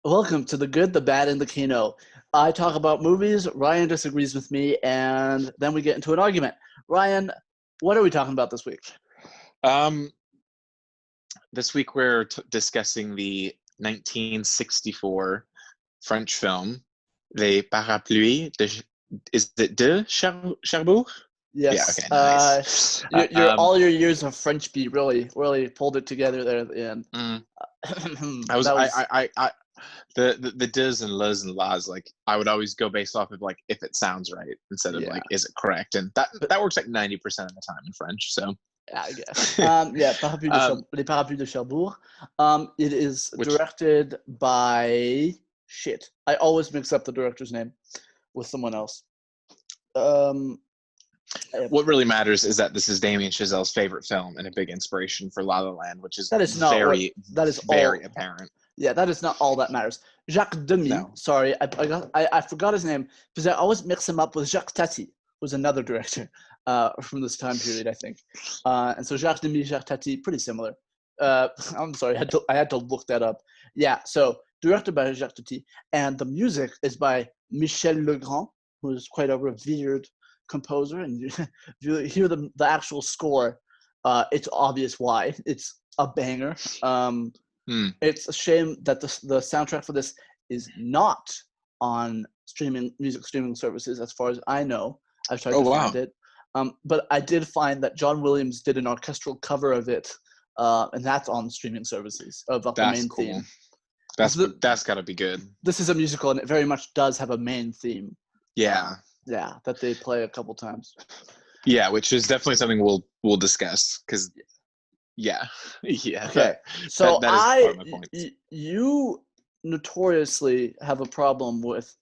Welcome to The Good, the Bad, and the Kino. I talk about movies, Ryan disagrees with me, and then we get into an argument. Ryan, what are we talking about this week? This week we're discussing the 1964 French film, Les Parapluies de... Is it de Cherbourg? Yes. Yeah, okay, nice. All your years of French beat really pulled it together there at the end. The does and las and las, like I would always go based off of like if it sounds right instead of like is it correct, and that works like 90% of the time in French. So I guess. Les Parapluies de Cherbourg. It is directed by shit. I always mix up the director's name with someone else. What really matters is that this is Damien Chazelle's favorite film and a big inspiration for La La Land, which is very apparent. Yeah, that is not all that matters. Jacques Demy, sorry, I forgot his name because I always mix him up with Jacques Tati, who's another director from this time period, I think. And so Jacques Demy, Jacques Tati, pretty similar. I'm sorry, I had to look that up. Yeah, so directed by Jacques Tati, and the music is by Michel Legrand, who is quite a revered composer. And if you hear the actual score, it's obvious why. It's a banger. It's a shame that the soundtrack for this is not on music streaming services, as far as I know. I've tried to find it. But I did find that John Williams did an orchestral cover of it, and that's on streaming services of the main theme. That's got to be good. This is a musical, and it very much does have a main theme. Yeah. That they play a couple times. Yeah, which is definitely something we'll discuss because. Yeah. Okay. So that is part of my point. You notoriously have a problem with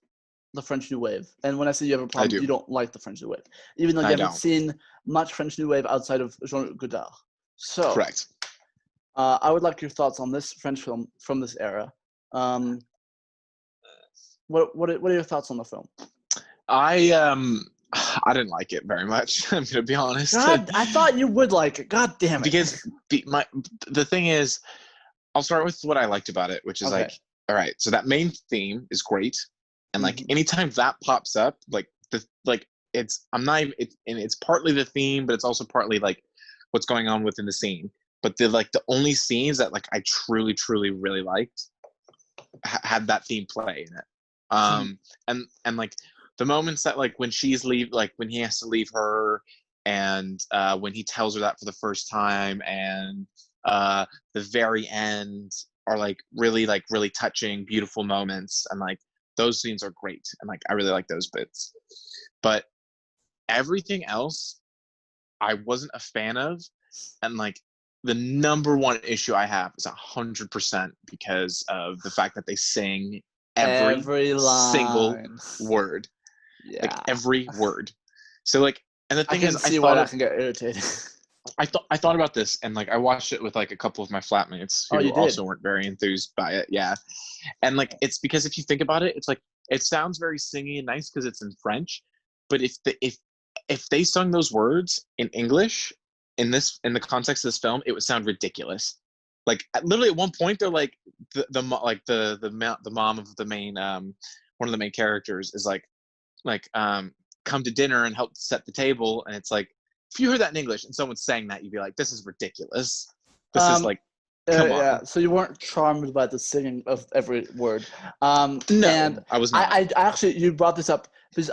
the French New Wave, and when I say you have a problem, you don't like the French New Wave, even though you haven't seen much French New Wave outside of Jean-Luc Godard. So, correct. I would like your thoughts on this French film from this era. What are your thoughts on the film? I didn't like it very much. I'm gonna be honest. God, I thought you would like it. God damn it! Because the thing is, I'll start with what I liked about it, which is like, all right, so that main theme is great, and like anytime that pops up, it's partly the theme, but it's also partly like what's going on within the scene. But the only scenes that like I truly really liked had that theme play in it, and like. The moments that like when she's when he has to leave her, and when he tells her that for the first time, and the very end are like really touching, beautiful moments, and like those scenes are great, and like I really like those bits. But everything else, I wasn't a fan of, and like the number one issue I have is 100% because of the fact that they sing every single word. Yeah. Like every word. So like, and the thing is, I can get irritated. I thought about this, and like I watched it with like a couple of my flatmates who also weren't very enthused by it. Yeah, and like it's because if you think about it, it's like it sounds very singy and nice because it's in French, but if they sung those words in English in the context of this film, it would sound ridiculous. Like literally at one point, they're like the mom of the main one of the main characters is like come to dinner and help set the table, and it's like if you heard that in English and someone sang that, you'd be like, this is ridiculous. This is like come on. Yeah, so you weren't charmed by the singing of every word. No, and I was not. I actually, you brought this up because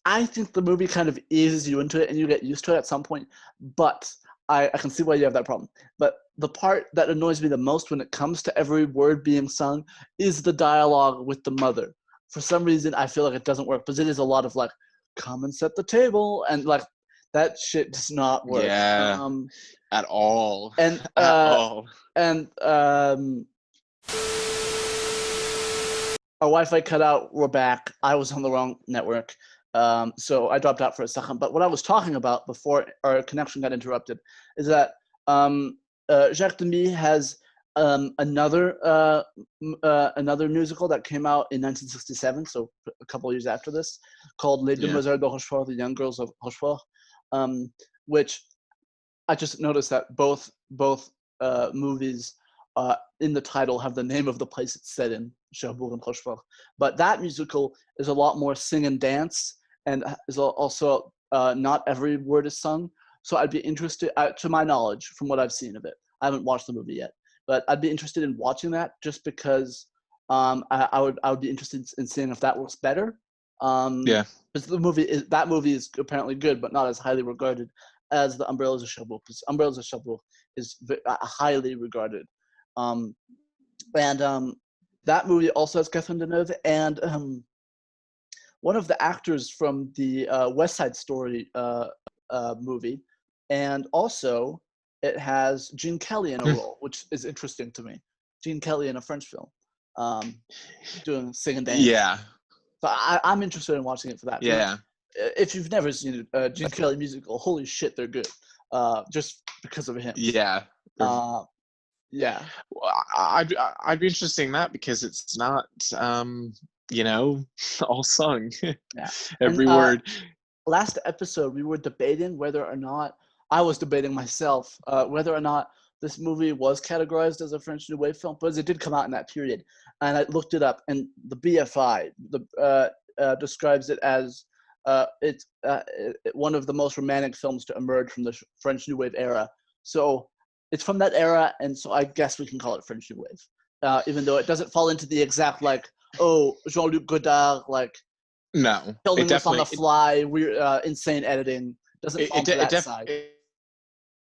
I think the movie kind of eases you into it and you get used to it at some point, but I can see why you have that problem. But the part that annoys me the most when it comes to every word being sung is the dialogue with the mother. For some reason, I feel like it doesn't work, because it is a lot of like, come and set the table, and like that shit does not work. Yeah, at all. And our Wi-Fi cut out. We're back. I was on the wrong network, so I dropped out for a second. But what I was talking about before our connection got interrupted is that Jacques Demy has another musical that came out in 1967, so a couple of years after this, called Les Demoiselles de Rochefort, the Young Girls of Rochefort, which I just noticed that both movies in the title have the name of the place it's set in, Cherbourg and Rochefort. But that musical is a lot more sing and dance, and is also not every word is sung. So I'd be interested, to my knowledge, from what I've seen of it. I haven't watched the movie yet, but I'd be interested in watching that just because I would be interested in seeing if that works better. Yeah. Because that movie is apparently good, but not as highly regarded as the Umbrellas of Cherbourg. Because Umbrellas of Cherbourg is highly regarded, and that movie also has Catherine Deneuve and one of the actors from the West Side Story movie, and also it has Gene Kelly in a role, which is interesting to me. Gene Kelly in a French film, doing sing and dance. Yeah. So I'm interested in watching it for that. Yeah. If you've never seen a Gene Kelly musical, holy shit, they're good. Just because of him. Yeah. Yeah. Well, I'd be interested in that because it's not, all sung. Yeah. Every word. Last episode, we were debating whether or not, I was debating myself, whether or not this movie was categorized as a French New Wave film, because it did come out in that period. And I looked it up, and the BFI describes it as it's one of the most romantic films to emerge from the French New Wave era. So it's from that era, and so I guess we can call it French New Wave, even though it doesn't fall into the exact, Jean-Luc Godard, no, filming this on the fly, weird, insane editing. Doesn't fall into that side.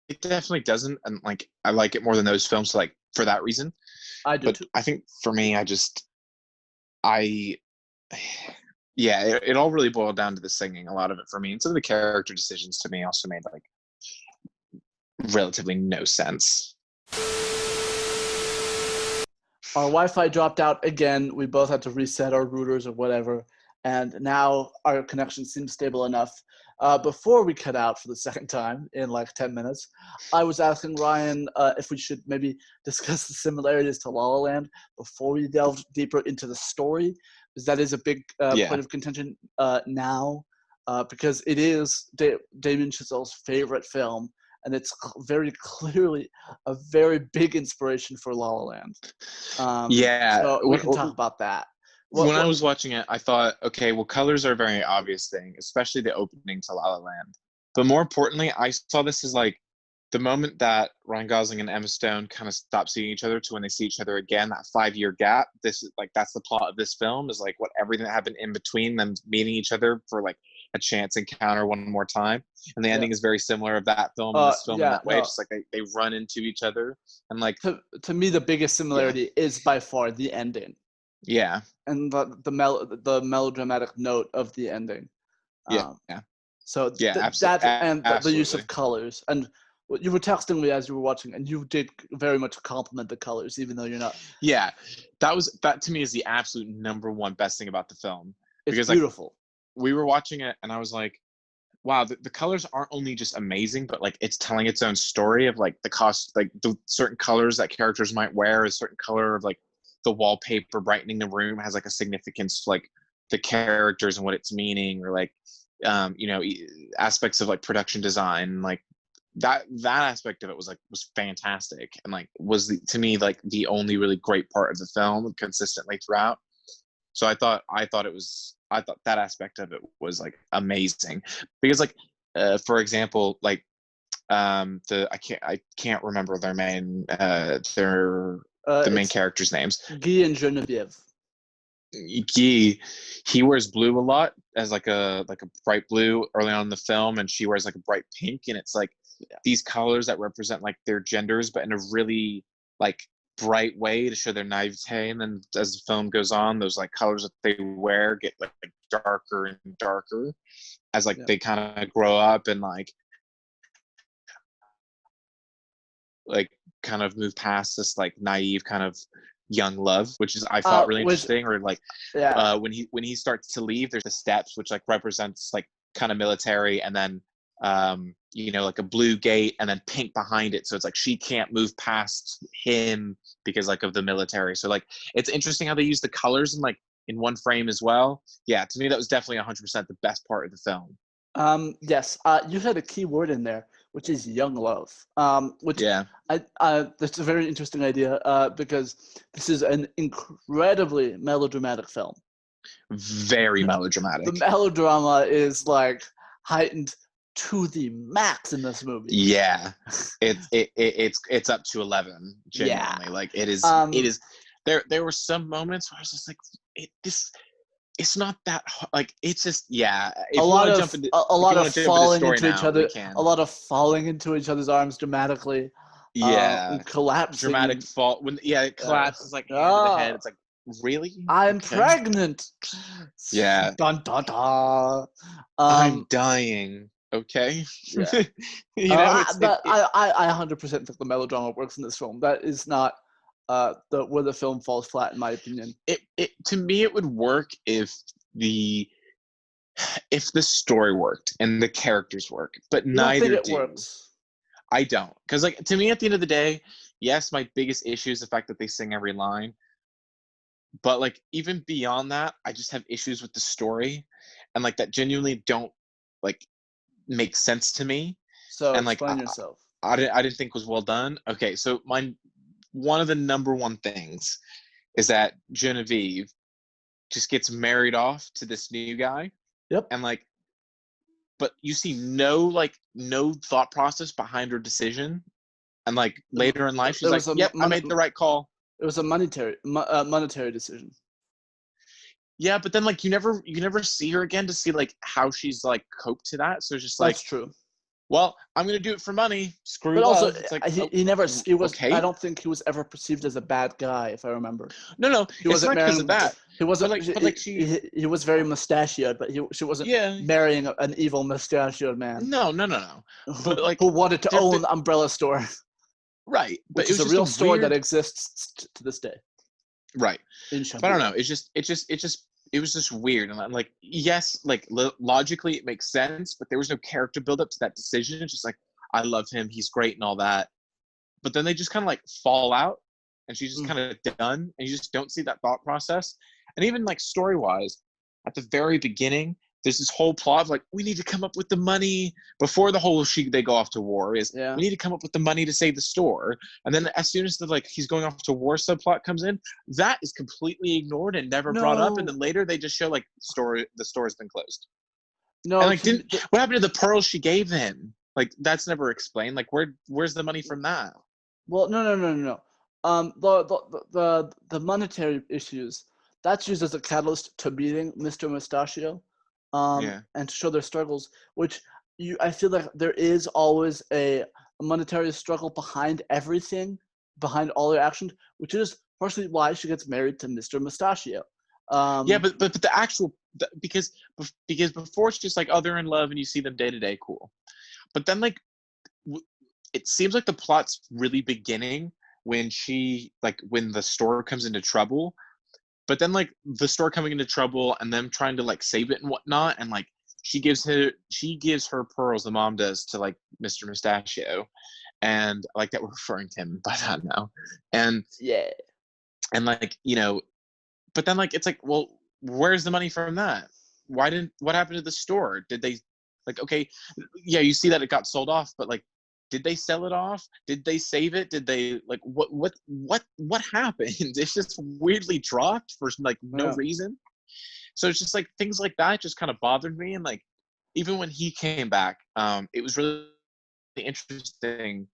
It definitely doesn't, and I like it more than those films, for that reason. I do but too. I think for me, it all really boiled down to the singing. A lot of it for me, and some of the character decisions to me also made relatively no sense. Our Wi-Fi dropped out again. We both had to reset our routers or whatever, and now our connection seems stable enough. Before we cut out for the second time in 10 minutes, I was asking Ryan if we should maybe discuss the similarities to La La Land before we delve deeper into the story, because that is a big point of contention now, because it is Damien Chazelle's favorite film, and it's very clearly a very big inspiration for La La Land. So we can talk about that. When I was watching it, I thought, okay, well, colors are a very obvious thing, especially the opening to La La Land. But more importantly, I saw this as the moment that Ryan Gosling and Emma Stone kind of stop seeing each other to when they see each other again, that 5-year gap. This is that's the plot of this film, is what everything that happened in between them meeting each other for a chance encounter one more time. And the ending is very similar of that film and this film in that way. Just they run into each other. And to me, the biggest similarity is by far the ending. Yeah. And the melodramatic note of the ending. So the use of colors. And you were texting me as you were watching, and you did very much compliment the colors, even though you're not. Yeah, that to me is the absolute number one best thing about the film. It's beautiful. We were watching it, and I was like, wow, the colors aren't only just amazing, but it's telling its own story of the cost, the certain colors that characters might wear, a certain color of the wallpaper brightening the room has a significance to the characters and what it's meaning, or aspects of production design, that aspect of it was fantastic, and was to me the only really great part of the film consistently throughout. So I thought that aspect of it was amazing, because for example, I can't remember their main the main characters' names. Guy and Genevieve. Guy, he wears blue a lot as a bright blue early on in the film, and she wears a bright pink, and it's these colors that represent their genders, but in a really bright way to show their naivete. And then as the film goes on, those colors that they wear get darker and darker as they kind of grow up and kind of move past this naive kind of young love, which is I thought really interesting. Or when he starts to leave, there's the steps which represents kind of military, and then a blue gate and then pink behind it, so it's she can't move past him because of the military. So it's interesting how they use the colors in one frame as well. Yeah, to me that was definitely 100% the best part of the film. Yes, you had a key word in there, which is young love. Which Yeah. that's a very interesting idea because this is an incredibly melodramatic film. Very melodramatic. The melodrama is like heightened to the max in this movie. Yeah, it's up to 11. Genuinely, Yeah. like it is. There were some moments where I was just like, it's not that like it's just If a lot of falling into each other. A lot of falling into each other's arms dramatically. Yeah, collapsing. Dramatic fall when it collapses like hand to the head. It's like, really? I'm pregnant. Yeah. Dun dun dun. I'm dying. Okay. Yeah. But I 100% think the melodrama works in this film. That is not where the film falls flat, in my opinion. It to me it would work if the story worked and the characters work, but neither do. Works. I don't, because like to me at the end of the day, yes, my biggest issue is the fact that they sing every line. But like even beyond that, I just have issues with the story, and like that genuinely don't like make sense to me. So and like explain yourself. I didn't think was well done. Okay, so one of the number one things is that Genevieve just gets married off to this new guy. Yep. And like, but you see no thought process behind her decision. And like later in life, she's like, "Yep, I made the right call." It was a monetary decision. Yeah, but then like you never see her again to see like how she's like coped to that. So it's just like, that's true. Well, I'm gonna do it for money. Screw. But love. also, it's like, he never. He was. Okay. I don't think he was ever perceived as a bad guy, if I remember. No, he wasn't because of that. He wasn't. But like he was very mustachioed, but she wasn't marrying an evil mustachioed man. No. But like who wanted to own the Umbrella store. Right, but which is a real store that exists to this day. Right, but I don't know. It was just weird, and I'm like, yes, like logically it makes sense, but there was no character buildup to that decision. It's just like, I love him, he's great, and all that. But then they just kind of like fall out, and she's just kind of done, and you just don't see that thought process. And even like story wise, at the very beginning, there's this whole plot of like, we need to come up with the money before the whole they go off to war is we need to come up with the money to save the store. And then as soon as he's going off to war subplot comes in, that is completely ignored and never brought up. And then later they just show like the store has been closed. No, and like what happened to the pearls she gave him? Like that's never explained. Like where's the money from that? Well, no. The monetary issues, that's used as a catalyst to beating Mr. Mustachio. And to show their struggles, which I feel like there is always a monetary struggle behind everything, behind all their actions, which is partially why she gets married to Mr. Mustachio. But the actual because before it's just like, oh, they're in love and you see them day to day, cool. But then like it seems like the plot's really beginning when when the store comes into trouble. But then like the store coming into trouble and them trying to like save it and whatnot, and like she gives her pearls, the mom does, to like Mr. Mustachio, and I like that we're referring to him by that now. And like, but then like it's like, well, where's the money from that? What happened to the store? Did they like, okay, yeah, you see that it got sold off, but like, did they sell it off? Did they save it? Did they like what happened? It's just weirdly dropped for like no reason. So it's just like things like that just kind of bothered me. And like even when he came back, it was really interesting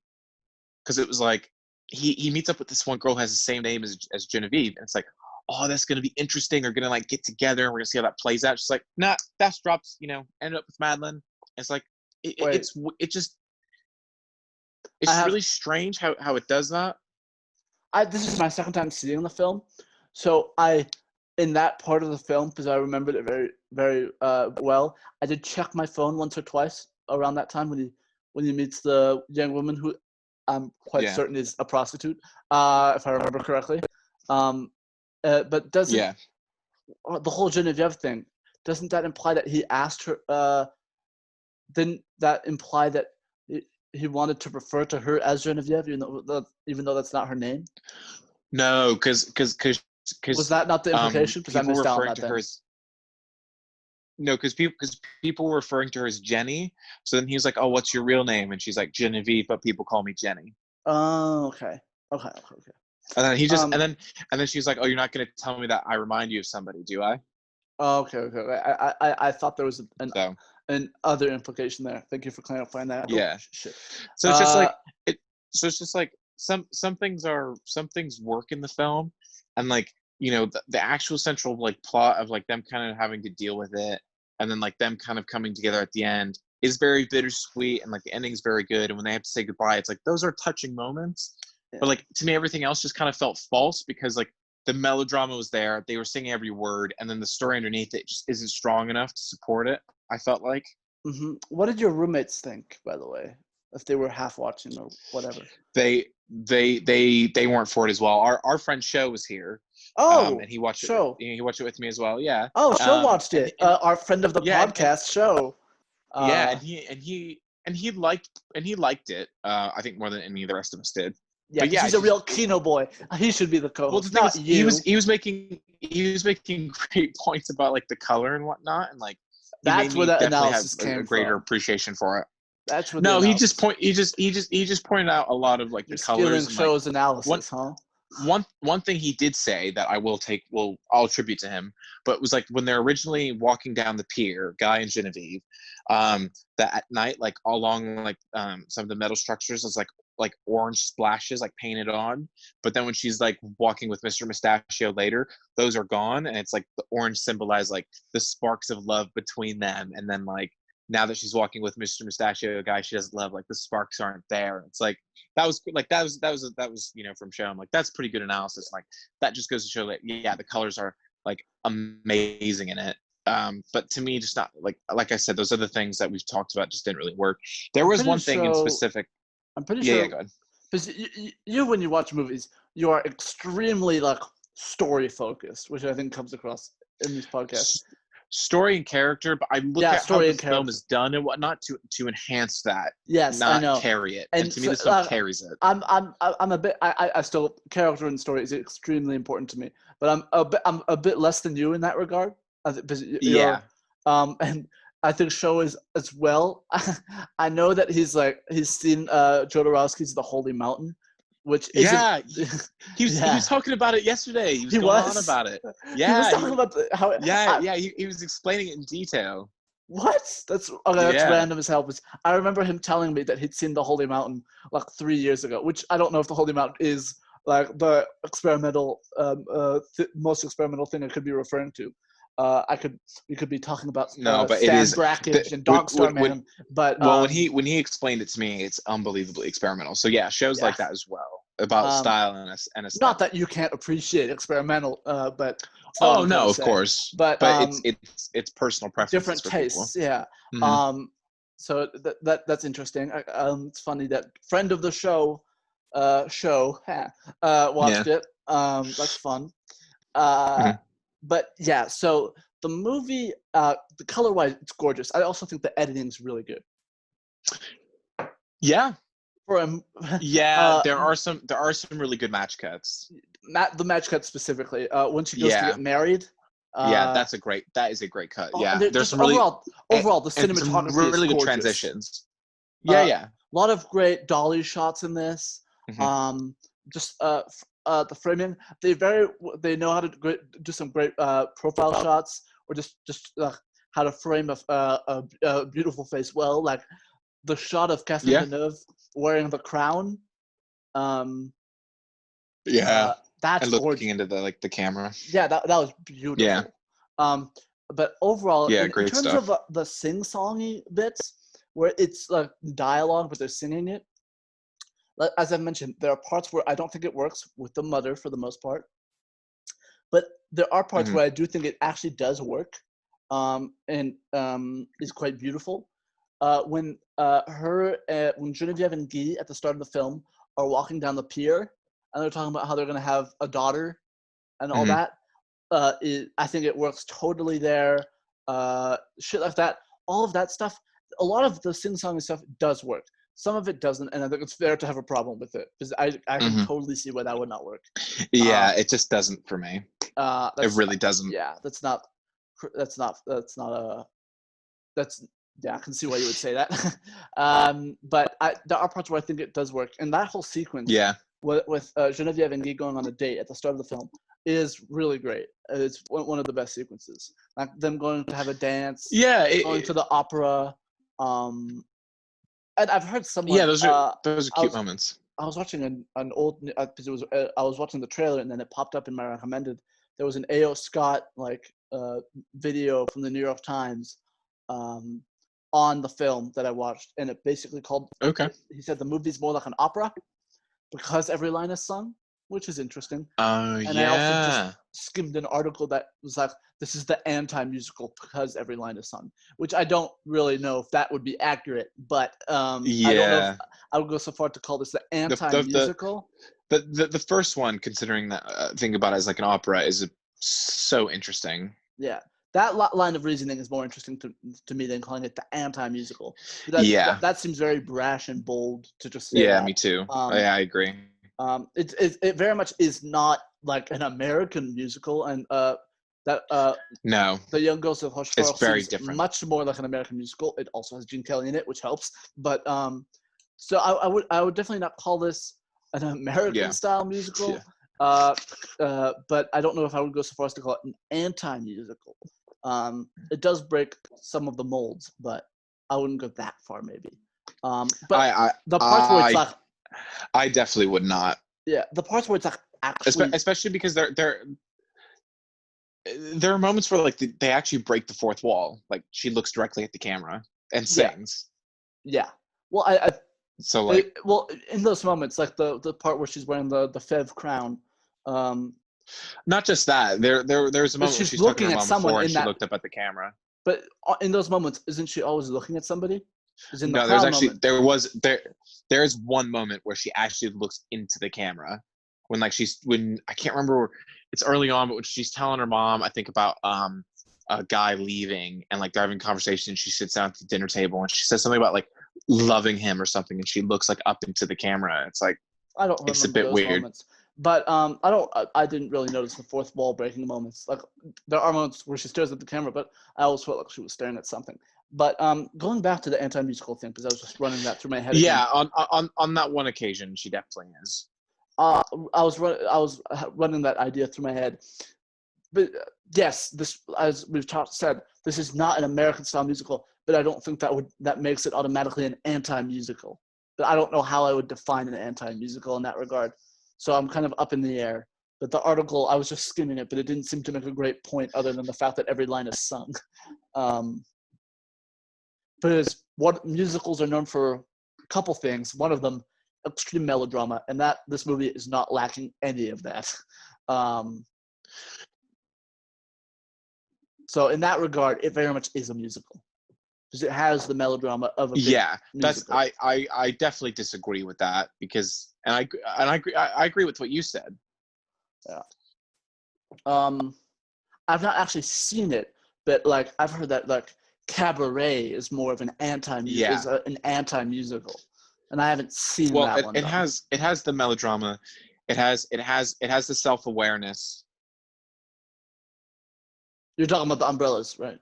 because it was like he meets up with this one girl who has the same name as Genevieve, and it's like, oh, that's gonna be interesting. They're gonna like get together and we're gonna see how that plays out. She's like, nah, that's dropped. Ended up with Madeline. It's like it's really strange how it does that. This is my second time seeing the film, so in that part of the film, because I remembered it very, very well, I did check my phone once or twice around that time when he meets the young woman who I'm quite certain is a prostitute, if I remember correctly. But doesn't the whole Genevieve thing, doesn't that imply that he asked her? Didn't that imply that he wanted to refer to her as Genevieve, even though that's not her name? No, because was that not the implication? Because I missed out on that. No, because people were referring to her as Jenny. So then he was like, "Oh, what's your real name?" And she's like, "Genevieve, but people call me Jenny." Oh, okay. And then and then she's like, "Oh, you're not gonna tell me that I remind you of somebody, do I?" Oh, okay. I thought there was So an other implication there. Thank you for clarifying that. yeah. Shit. So it's just like it. So it's just like some things work in the film, and like the actual central like plot of like them kind of having to deal with it, and then like them kind of coming together at the end is very bittersweet, and like the ending's very good. And when they have to say goodbye, it's like those are touching moments. Yeah. But like to me, everything else just kind of felt false because like the melodrama was there, they were singing every word, and then the story underneath it just isn't strong enough to support it. I felt like. Mm-hmm. What did your roommates think, by the way, if they were half watching or whatever? They weren't for it as well. Our friend Show was here. Oh, and he watched Show. it. He watched it with me as well. Yeah. Oh, Show watched it. And our friend of the podcast, Show. Yeah, and he liked it. I think more than any of the rest of us did. Yeah, but he's a real Kino boy. He should be the co-host. Well, not you. He was making great points about like the color and whatnot, and like that's where that analysis came from. A greater appreciation for it. That's what. No, he just pointed out a lot of like the colors. And Show's analysis, huh? One thing he did say that I'll attribute to him, but it was like when they're originally walking down the pier, Guy and Genevieve, that at night, like all along like some of the metal structures is like orange splashes like painted on, but then when she's like walking with Mr. Mustachio later, those are gone, and it's like the orange symbolize like the sparks of love between them, and then like now that she's walking with Mr. Mustachio, a guy she doesn't love, like the sparks aren't there. It's like that was from Show. I'm like, that's pretty good analysis. Like that just goes to show that the colors are like amazing in it. But to me, just not like I said, those other things that we've talked about just didn't really work. There was one thing in specific. I'm pretty sure. Yeah, go ahead. Because you, when you watch movies, you are extremely like story focused, which I think comes across in these podcasts. Story and character, but I look at how the film is done and whatnot to enhance that. Yes, not I know. Carry it. And to me, this film carries it. I'm a bit. I still, character and story is extremely important to me, but I'm a bit less than you in that regard. Yeah. And I think Show is as well. I know that he's seen Jodorowsky's The Holy Mountain, which isn't. He was talking about it yesterday. He was going on about it. Yeah, he was talking about how. He was explaining it in detail. What? That's random as hell. I remember him telling me that he'd seen The Holy Mountain like 3 years ago, which I don't know if The Holy Mountain is like the experimental, most experimental thing I could be referring to. We could be talking about but Stan it is Brakhage and Dog Star Man. But when he explained it to me, it's unbelievably experimental. So yeah, shows like that as well about style and aesthetic. Not that you can't appreciate experimental, but of course. But it's personal preference. Different tastes, yeah. Mm-hmm. So that's interesting. It's funny that friend of the show, watched it. That's fun. Mm-hmm. But yeah, so the movie, the color-wise, it's gorgeous. I also think the editing is really good. Yeah. There are some really good match cuts. The match cut specifically. When she goes to get married. That is a great cut. There's some really overall the cinematography is really good gorgeous. Transitions. A lot of great dolly shots in this. Mm-hmm. The framing, they know how to do some great profile shots, or just how to frame a beautiful face well. Like the shot of Catherine Deneuve wearing the crown. That's and looking gorgeous. into the camera. Yeah, that was beautiful. Yeah. But overall, in great terms stuff. of the sing-songy bits, where it's like dialogue but they're singing it. As I mentioned, there are parts where I don't think it works with the mother for the most part, but there are parts where I do think it actually does work, and is quite beautiful. When Genevieve and Guy at the start of the film are walking down the pier, and they're talking about how they're going to have a daughter, and all that, I think it works totally there. Shit like that, all of that stuff. A lot of the sing-songy stuff does work. Some of it doesn't, and I think it's fair to have a problem with it, because I can totally see why that would not work. It just doesn't for me. It really doesn't. Yeah, that's not yeah, I can see why you would say that. But there are parts where I think it does work, and that whole sequence with Genevieve and Guy going on a date at the start of the film is really great. It's one of the best sequences. Like them going to have a dance, going to the opera. And I've heard someone. Yeah, those are cute moments. I was watching an old because it was I was watching the trailer and then it popped up in my recommended. There was an A.O. Scott video from the New York Times on the film that I watched, and it basically called. Okay. He said the movie's more like an opera because every line is sung, which is interesting. And I also just skimmed an article that was like, this is the anti-musical because every line is sung, which I don't really know if that would be accurate, but I don't know if I would go so far to call this the anti-musical. The first one, considering that think about it as like an opera, is so interesting. Yeah. That line of reasoning is more interesting to me than calling it the anti-musical. That seems very brash and bold to just say that. Me too. I agree. It very much is not like an American musical, and no, The Young Ghosts of Cherbourg it's very different. Much more like an American musical. It also has Gene Kelly in it, which helps. But so I would definitely not call this an American style musical. But I don't know if I would go so far as to call it an anti-musical. It does break some of the molds, but I wouldn't go that far, maybe. But the parts where it's like, I definitely would not. Yeah, the parts where it's like actually, especially because there are moments where like they actually break the fourth wall. Like she looks directly at the camera and sings. Yeah. Well, in those moments, like the part where she's wearing the Fev crown. Not just that. There's a moment where she's looking at someone before and she looked up at the camera. But in those moments, isn't she always looking at somebody? No, there's one moment where she actually looks into the camera when I can't remember, it's early on, but when she's telling her mom, I think about a guy leaving and like they're having a conversation. She sits down at the dinner table and she says something about like loving him or something, and she looks like up into the camera. It's like it's a bit weird. Moments. But I didn't really notice the fourth wall breaking moments. Like there are moments where she stares at the camera, but I always felt like she was staring at something. But going back to the anti-musical thing, because I was just running that through my head. Yeah, on that one occasion, she definitely is. I was running that idea through my head. But yes, this, as we've said, this is not an American style musical. But I don't think that makes it automatically an anti-musical. But I don't know how I would define an anti-musical in that regard. So I'm kind of up in the air. But the article, I was just skimming it, but it didn't seem to make a great point other than the fact that every line is sung. Because what musicals are known for a couple things. One of them, extreme melodrama, and that this movie is not lacking any of that. So in that regard, it very much is a musical because it has the melodrama of a big musical. I definitely disagree with that because I agree with what you said. Yeah. I've not actually seen it, but like I've heard that like Cabaret is more of an anti-musical, and I haven't seen that one. It has the melodrama, it has the self-awareness. You're talking about the Umbrellas, right?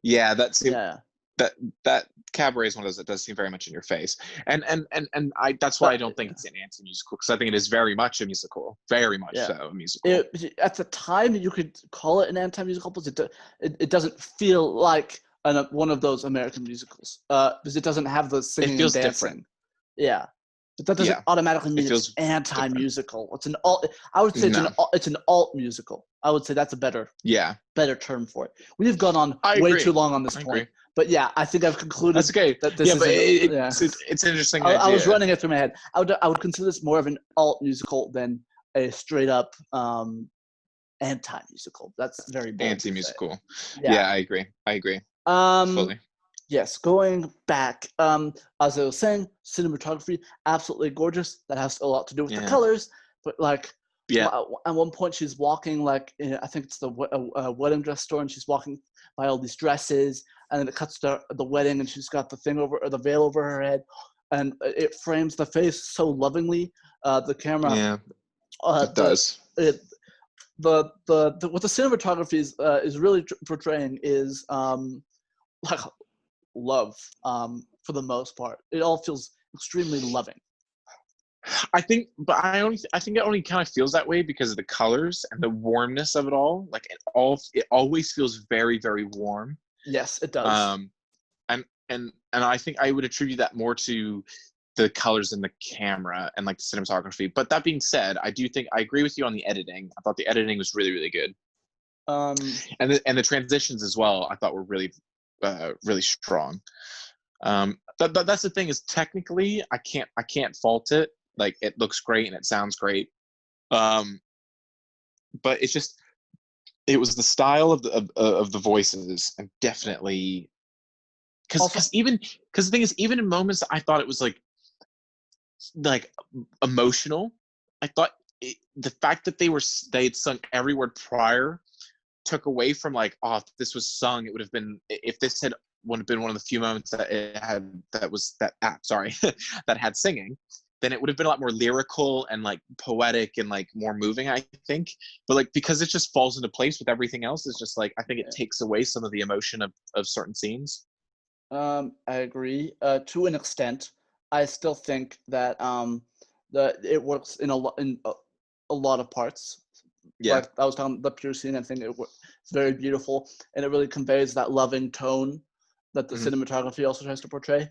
Yeah, that Cabaret is one of those that does seem very much in your face, and that's why I don't think it's an anti-musical, because I think it is very much a musical, very much so a musical. At the time, you could call it an anti-musical, but it doesn't feel like one of those American musicals because it doesn't have the singing and dancing. Different. Yeah, but that doesn't automatically mean it's anti-musical. Different. It's an alt. I would say it's an alt musical. I would say that's a better term for it. We've gone on way too long on this point. But yeah, I think I've concluded. That's okay. That this it's an interesting idea. I was running it through my head. I would consider this more of an alt musical than a straight up anti-musical. That's very bold. Anti-musical. Yeah, I agree. Fully. Yes, going back, as I was saying, cinematography, absolutely gorgeous. That has a lot to do with the colors, but like, at one point she's walking like, I think it's the wedding dress store, and she's walking by all these dresses, and then it cuts to the wedding, and she's got the veil over her head, and it frames the face so lovingly. The camera, it does. what the cinematography is really portraying is like love for the most part. It all feels extremely loving. I think it only kind of feels that way because of the colors and the warmness of it all. Like it always feels very, very warm. Yes, it does. And I think I would attribute that more to the colors in the camera and like the cinematography. But that being said, I agree with you on the editing. I thought the editing was really, really good. And the transitions as well, I thought were really, really strong. That's the thing is technically I can't fault it. Like it looks great and it sounds great. But it's just it was the style of the voices and definitely because the thing is even in moments I thought it was like emotional. I thought the fact that they had sung every word prior took away from like, oh, if this was sung, it would have been, if this would have been one of the few moments that it had that had singing, then it would have been a lot more lyrical and like poetic and like more moving, I think. But like because it just falls into place with everything else, it's just like I think it takes away some of the emotion of certain scenes. I agree to an extent. I still think that it works in a lot of parts. Yeah. Like I was talking the pure scene, I think it's very beautiful and it really conveys that loving tone that the cinematography also tries to portray.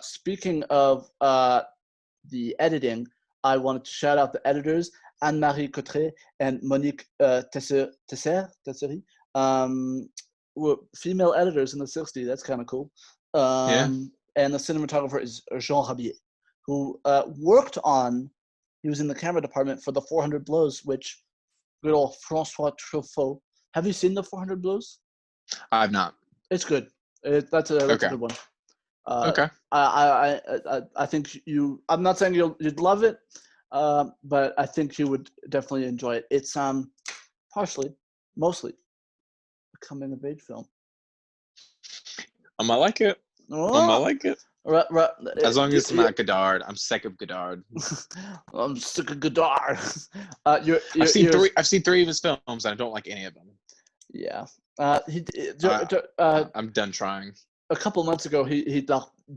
Speaking of the editing, I wanted to shout out the editors, Anne-Marie Cottret and Monique Tessery, were female editors in the 60s. That's kind of cool. And the cinematographer is Jean Rabier, who he was in the camera department for the 400 Blows, which good old Francois Truffaut. Have you seen the 400 Blows? I've not. It's good. That's a good one. Okay. I think I'm not saying you'd love it, but I think you would definitely enjoy it. It's mostly a coming of age film. I like it. I like it. As long as it's not Godard. I'm sick of Godard. I'm sick of Godard. I've seen three of his films and I don't like any of them. Yeah. I'm done trying. A couple months ago, he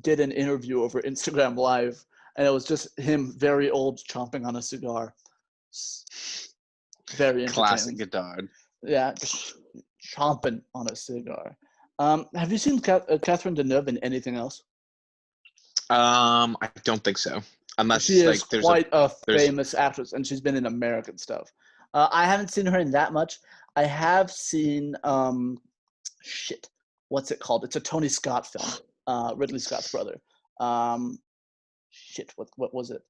did an interview over Instagram Live, and it was just him, very old, chomping on a cigar. Very entertaining. Classic Godard. Yeah, just chomping on a cigar. Have you seen Catherine Deneuve in anything else? I don't think so. Unless she is quite a famous actress, and she's been in American stuff. I haven't seen her in that much. I have seen what's it called? It's a Tony Scott film, Ridley Scott's brother. What was it?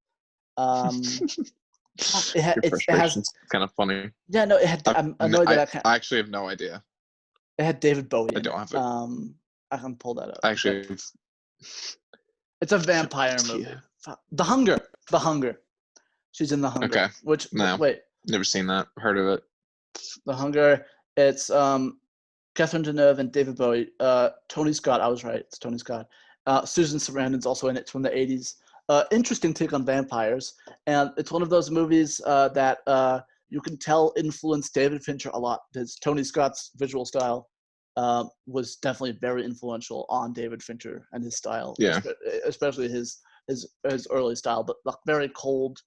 It has kind of funny. Yeah, no, it had. I'm annoyed that I can't. I actually have no idea. It had David Bowie. I don't have it. I can pull that up. Actually, it's a vampire movie. The Hunger. She's in The Hunger. Okay. Which wait. Never seen that. Heard of it. The Hunger. It's Catherine Deneuve and David Bowie. Tony Scott. I was right. It's Tony Scott. Susan Sarandon's also in it. It's from the 80s. Interesting take on vampires, and it's one of those movies that you can tell influenced David Fincher a lot. Because Tony Scott's visual style was definitely very influential on David Fincher and his style. Yeah. Especially his early style, but like very cold,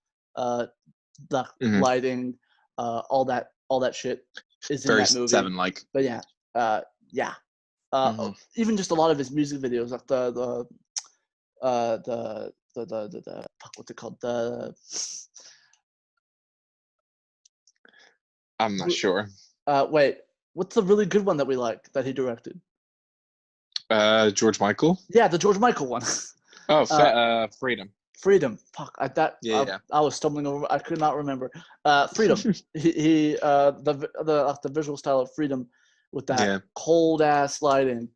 lighting, all that shit is very in that movie. Seven-like. But yeah. Even just a lot of his music videos, like the what's it called? I'm not sure. Wait, what's the really good one that we like that he directed? George Michael. Yeah, the George Michael one. Oh, Freedom. Freedom. Fuck. I was stumbling over. I could not remember. Freedom. The visual style of Freedom with that cold ass lighting.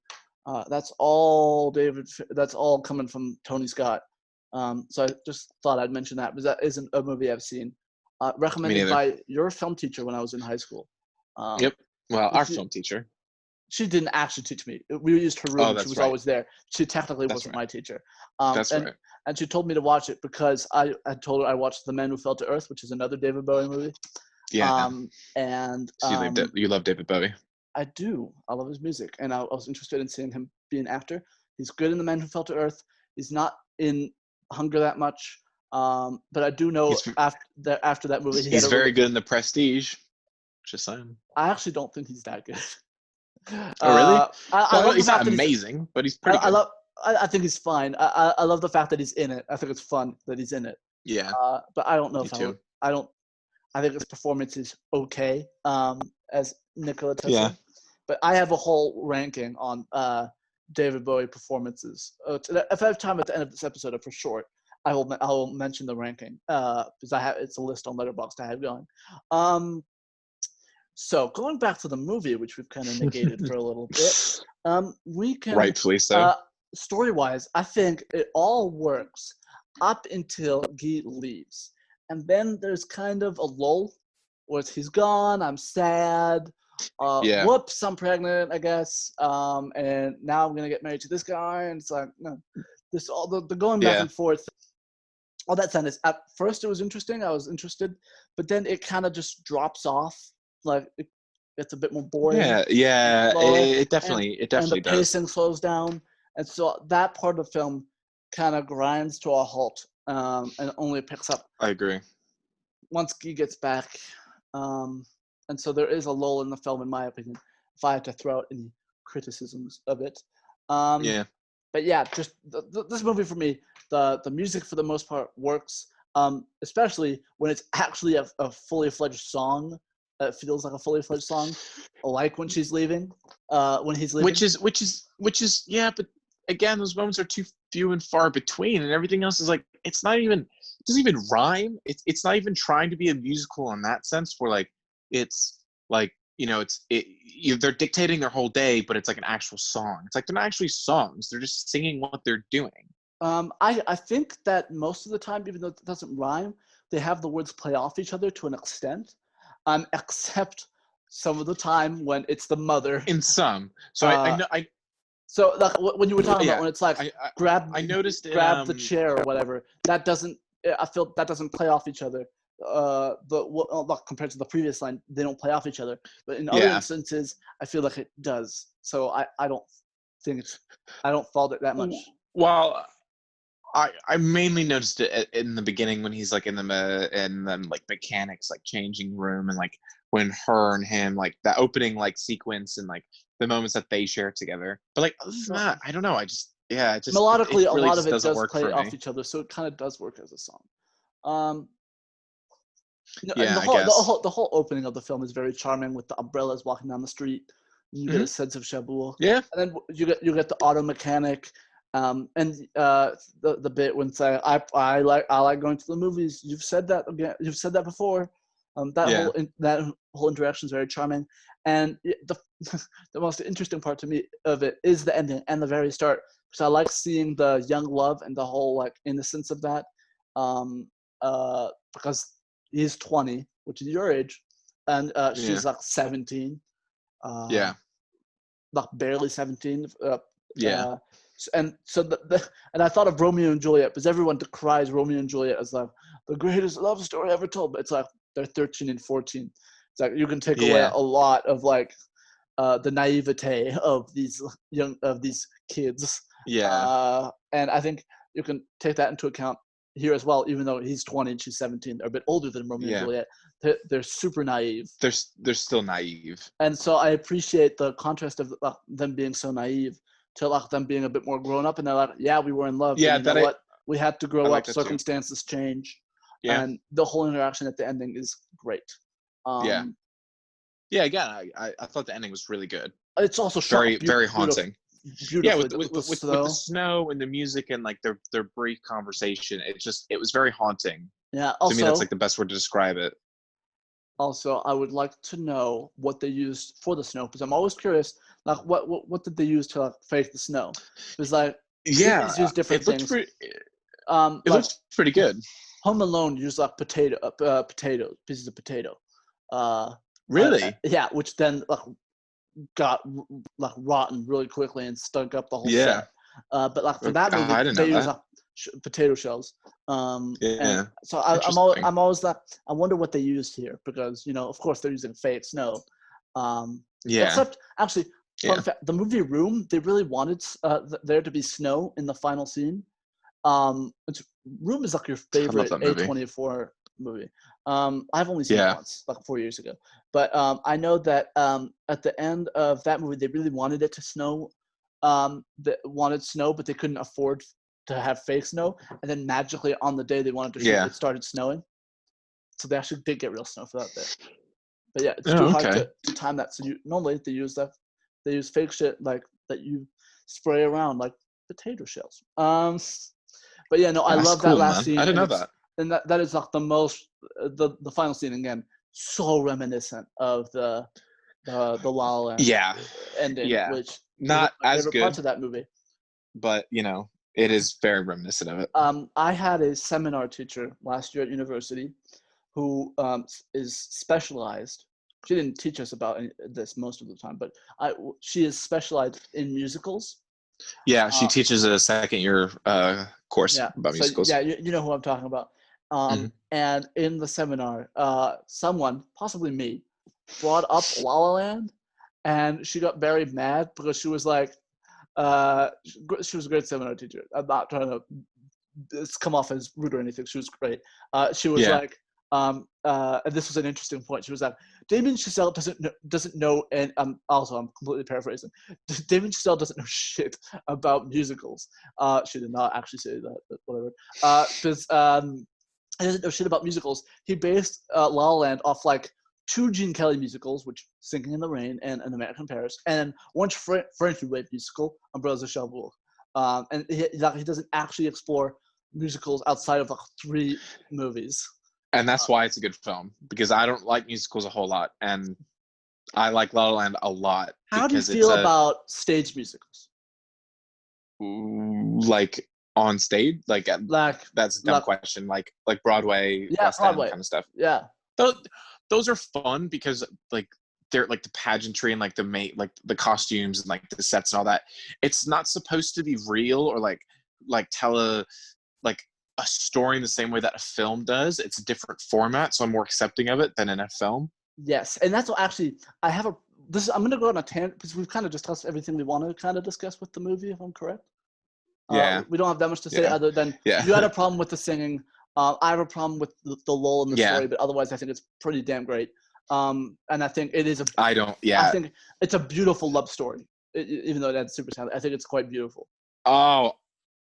That's all That's all coming from Tony Scott. So I just thought I'd mention that because that isn't a movie I've seen. Recommended by your film teacher when I was in high school. Yep. Well, our film teacher. She didn't actually teach me. We used her room. She was always there. She technically wasn't my teacher. That's right. And she told me to watch it because I told her I watched The Man Who Fell to Earth, which is another David Bowie movie. Yeah. And So you love David Bowie. I do. I love his music, and I was interested in seeing him be an actor. He's good in The Man Who Fell to Earth. He's not in Hunger that much, but I do know after that movie, he's very good in The Prestige. Just saying. I actually don't think he's that good. Oh really? I love he's the fact not that amazing, but he's pretty good. I think he's fine. I love the fact that he's in it. I think it's fun that he's in it. Yeah. But I don't know if too. I think his performance is okay. As Nikola Tesla. Yeah. But I have a whole ranking on David Bowie performances. If I have time at the end of this episode, for sure, I will mention the ranking because it's a list on Letterboxd I have going. So going back to the movie, which we've kind of negated for a little bit, we can rightfully so. Story-wise, I think it all works up until Guy leaves, and then there's kind of a lull where he's gone. I'm sad. Whoops, I'm pregnant, I guess. And now I'm gonna get married to this guy, and it's like, no, this all the going back and forth. All that sentence. At first, it was interesting. I was interested, but then it kind of just drops off. Like it's a bit more boring. Yeah. It definitely and the does. pacing slows down, and so that part of the film kind of grinds to a halt, and only picks up. I agree. Once Guy gets back. And so there is a lull in the film, in my opinion, if I had to throw out any criticisms of it. But yeah, just this movie for me, the music for the most part works, especially when it's actually a fully fledged song. It feels like a fully fledged song, like when she's leaving, when he's leaving. Which is yeah, but again, those moments are too few and far between, and everything else is like it doesn't even rhyme. It's not even trying to be a musical in that sense. Where like it's like they're dictating their whole day, but it's like an actual song. It's like they're not actually songs; they're just singing what they're doing. I think that most of the time, even though it doesn't rhyme, they have the words play off each other to an extent. Except some of the time when it's the mother. In some, so I know. So like when you were talking about when it's like I noticed grab the chair or whatever, that doesn't. I feel that doesn't play off each other. Compared to the previous line, they don't play off each other. But in other instances, I feel like it does. So I don't think I don't fault it that much. Well, I mainly noticed it in the beginning when he's like in the like mechanics like changing room, and like when her and him like that opening like sequence and like the moments that they share together. But like other than that, I don't know. Melodically, really a lot of it does play off each other, so it kind of does work as a song. Yeah, the whole opening of the film is very charming with the umbrellas walking down the street. You get a sense of Cherbourg. Yeah, and then you get the auto mechanic, and the bit when say I like going to the movies. You've said that again. You've said that before. That whole interaction is very charming, and the most interesting part to me of it is the ending and the very start, because I like seeing the young love and the whole like innocence of that, because he's 20, which is your age, and she's like 17. Like barely 17. And so and I thought of Romeo and Juliet, because everyone decries Romeo and Juliet as like the greatest love story ever told, but it's like they're 13 and 14. It's like you can take away a lot of like the naivete of these kids. And I think you can take that into account here as well, even though he's 20 and she's 17. They're a bit older than Romeo and Juliet. They're super naive. They're still naive. And so I appreciate the contrast of them being so naive to like them being a bit more grown up, and they're like, yeah, we were in love. Yeah, but you know what? We had to grow up. Circumstances change. Yeah. And the whole interaction at the ending is great. Again, I thought the ending was really good. It's also very haunting. Beautiful. With the snow and the music and like their brief conversation, it was very haunting. Yeah. Also, to me, that's like the best word to describe it. Also, I would like to know what they used for the snow, because I'm always curious. Like, what did they use to like fake the snow? Because like they used different things. It looks pretty good. Home Alone used like pieces of potato. Really? Yeah, which then like got like rotten really quickly and stunk up the whole set. But like for that movie, they used like potato shells. Yeah. And so I'm always like, I wonder what they used here, because of course they're using fake snow. Yeah. Except actually, fun fact, the movie Room, they really wanted there to be snow in the final scene. Room is like your favorite A24 movie. I've only seen it once, like 4 years ago. But I know that at the end of that movie, they really wanted it to snow. They wanted snow, but they couldn't afford to have fake snow. And then magically on the day they wanted to shoot, it started snowing. So they actually did get real snow for that day. But yeah, it's too hard to time that. So normally they use fake shit like that you spray around like potato shells. But yeah, no, I love that last scene. I didn't know that. And that is like the most the final scene again, so reminiscent of the La La Land ending, which not my as favorite good parts of that movie. But it is very reminiscent of it. I had a seminar teacher last year at university who is specialized. She didn't teach us about this most of the time, but she is specialized in musicals. Yeah, she teaches a second year course about musicals. Yeah, you know who I'm talking about. And in the seminar, someone, possibly me, brought up La La Land, and she got very mad because she was like, she was a great seminar teacher. I'm not trying to come off as rude or anything. She was great. She was like, and this was an interesting point. She was like, Damien Chazelle doesn't know, and I'm completely paraphrasing. Damien Chazelle doesn't know shit about musicals. She did not actually say that, but whatever. Because he doesn't know shit about musicals. He based La La Land off like 2 Gene Kelly musicals, which Singing in the Rain and An American Paris, and one French New Wave musical, Umbrellas of Cherbourg. And he doesn't actually explore musicals outside of like 3 movies. And that's why it's a good film, because I don't like musicals a whole lot, and I like La La Land a lot. How do you feel about stage musicals? Like on stage, like that's a dumb question. Like Broadway, West End kind of stuff. Yeah, those are fun because like they're like the pageantry and like the costumes and like the sets and all that. It's not supposed to be real or like tell a story in the same way that a film does. It's a different format, so I'm more accepting of it than in a film. Yes, and that's what actually I'm going to go on a tangent because we've kind of discussed everything we want to kind of discuss with the movie, if I'm correct. Yeah. We don't have that much to say other than you had a problem with the singing. I have a problem with the lull in the story, but otherwise I think it's pretty damn great. And I think it is I think it's a beautiful love story, even though it had super sound. I think it's quite beautiful. Oh,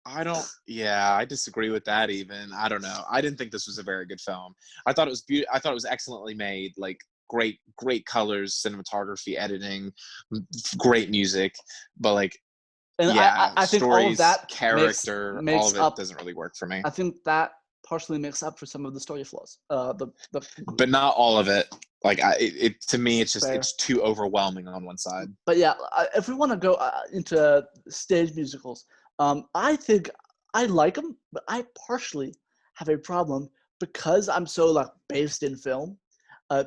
I disagree with that even. I don't know. I didn't think this was a very good film. I thought it was I thought it was excellently made, like great colors, cinematography, editing, great music, but like I think stories, all of that character, makes all of it up, doesn't really work for me. I think that partially makes up for some of the story flaws. But not all of it. Like to me, it's just it's too overwhelming on one side. But yeah, if we want to go into stage musicals, I think I like them, but I partially have a problem because I'm so like based in film,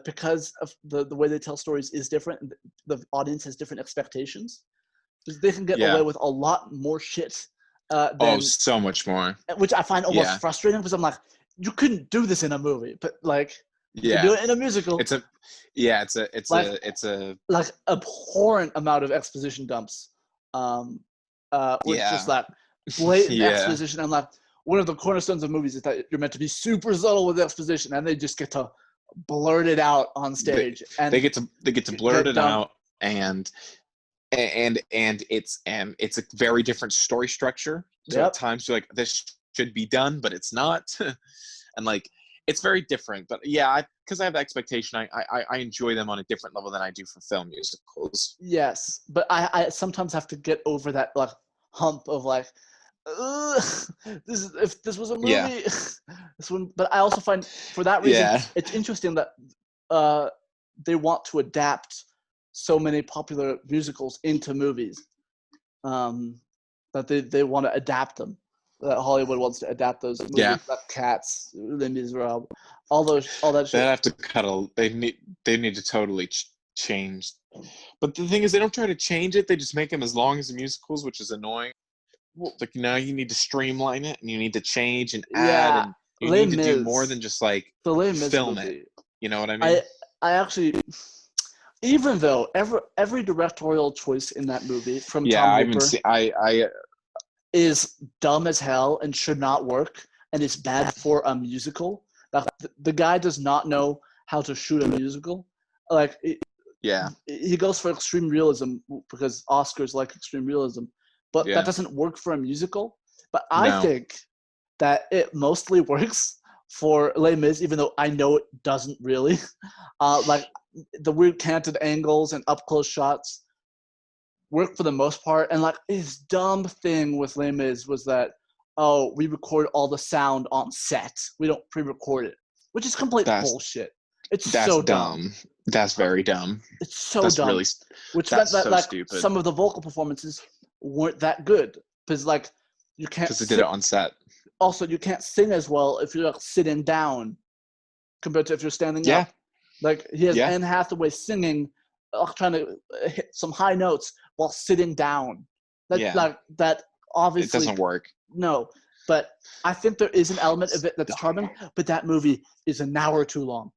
because of the way they tell stories is different. The audience has different expectations. They can get away with a lot more shit. So much more. Which I find almost frustrating because I'm like, you couldn't do this in a movie, but like, you can do it in a musical. It's a like abhorrent amount of exposition dumps. Which just like blatant exposition. And like one of the cornerstones of movies is that you're meant to be super subtle with exposition, and they just get to blurt it out on stage. They get to blurt it out, and it's a very different story structure. So at times you're like, this should be done, but it's not. And like, it's very different. But because I have the expectation, I enjoy them on a different level than I do for film musicals. Yes, but I sometimes have to get over that like hump of like, if this was a movie, this one. But I also find for that reason it's interesting that they want to adapt so many popular musicals into movies, that they want to adapt them. That Hollywood wants to adapt those movies, like Cats, Les Miserables, all that shit. They have to cut they need to totally change. But the thing is, they don't try to change it. They just make them as long as the musicals, which is annoying. It's like, no, you need to streamline it and you need to change and add and you need to do more than just like film it. You know what I mean? I actually, even though every directorial choice in that movie from Tom Hooper is dumb as hell and should not work and is bad for a musical. Like, the guy does not know how to shoot a musical. Like, he goes for extreme realism because Oscars like extreme realism, but that doesn't work for a musical. But I think that it mostly works for Les Mis, even though I know it doesn't really. Like, the weird canted angles and up close shots work for the most part. And like, his dumb thing with Les Mis was that, we record all the sound on set. We don't pre-record it, which is complete bullshit. That's so dumb. That's very dumb. It's so dumb. Which meant that like stupid. Some of the vocal performances weren't that good because like you can't. Because they did it on set. Also, you can't sing as well if you're like sitting down compared to if you're standing up. Like, he has Anne Hathaway singing, trying to hit some high notes while sitting down. That obviously it doesn't work. No, but I think there is an element of it that's charming. But that movie is an hour too long.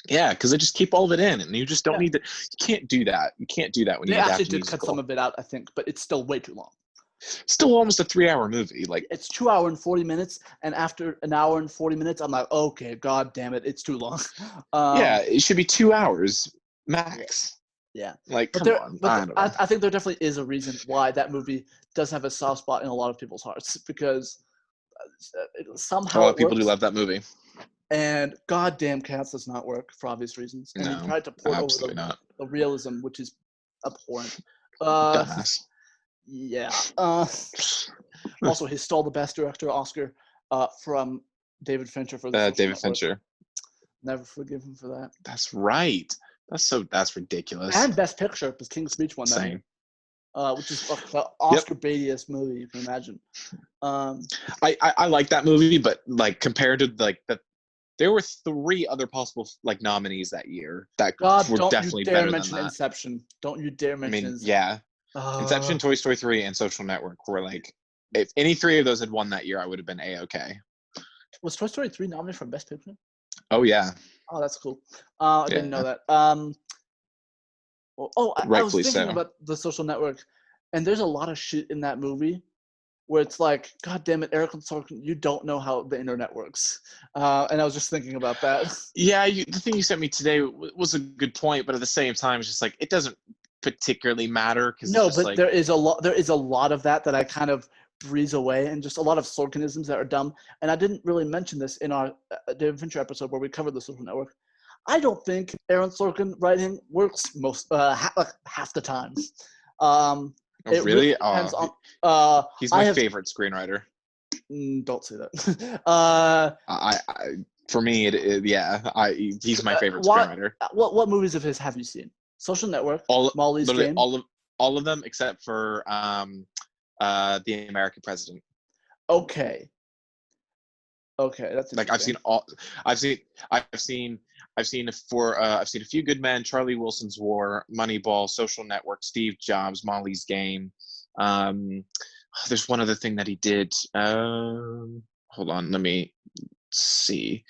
Yeah, because they just keep all of it in, and you just don't need to. You can't do that. You can't do that when you adapt a musical. They actually did cut some of it out, I think, but it's still way too long. Still almost a 3-hour movie. Like, it's 2 hours and 40 minutes, and after an hour and 40 minutes, I'm like, okay, god damn it, it's too long. It should be 2 hours max. Yeah. Like, come on. I think there definitely is a reason why that movie does have a soft spot in a lot of people's hearts, because somehow a lot of people do love that movie. And goddamn Cats does not work for obvious reasons. And he tried to port over the realism, which is abhorrent. Dumbass. Yeah. Also, he stole the Best Director Oscar from David Fincher for the David Fincher. Never forgive him for that. That's right. That's ridiculous. And Best Picture, because King's Speech won that. Same. Which is an Oscar baitiest movie, you can imagine. I like that movie, but like compared to like there were 3 other possible like nominees that year that were definitely better than that. Inception. Don't you dare mention Inception. Yeah. Inception, Toy Story 3, and Social Network were like, if any 3 of those had won that year, I would have been A-okay. Was Toy Story 3 nominated for Best Picture? Oh, yeah. Oh, that's cool. I didn't know that. I was thinking about the Social Network, and there's a lot of shit in that movie where it's like, God damn it, Eric Sorkin, you don't know how the internet works. And I was just thinking about that. Yeah, the thing you sent me today was a good point, but at the same time, it's just like, it doesn't particularly matter. But there is a lot of that I kind of breeze away, and just a lot of Sorkinisms that are dumb. And I didn't really mention this in our David Fincher episode where we covered the Social Network. I don't think Aaron Sorkin writing works half the time. Really? He's my favorite screenwriter. Don't say that. For me, he's my favorite screenwriter. What movies of his have you seen? Social Network, Molly's Game. All of them except for The American President. Okay, that's like I've seen A Few Good Men, Charlie Wilson's War, Moneyball, Social Network, Steve Jobs, Molly's Game. There's one other thing that he did. Hold on, let me see.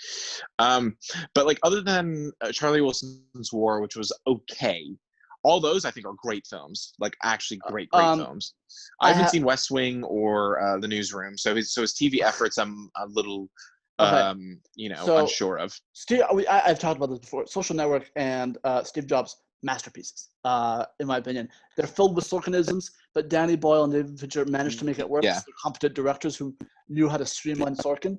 But like, other than Charlie Wilson's War, which was okay, all those I think are great films. Like, actually great films. I haven't seen West Wing or The Newsroom, so his TV efforts I'm a little unsure of. I've talked about this before. Social Network and Steve Jobs, masterpieces, in my opinion. They're filled with Sorkinisms, but Danny Boyle and David Fincher managed to make it work. Yeah. They're competent directors who knew how to streamline Sorkin.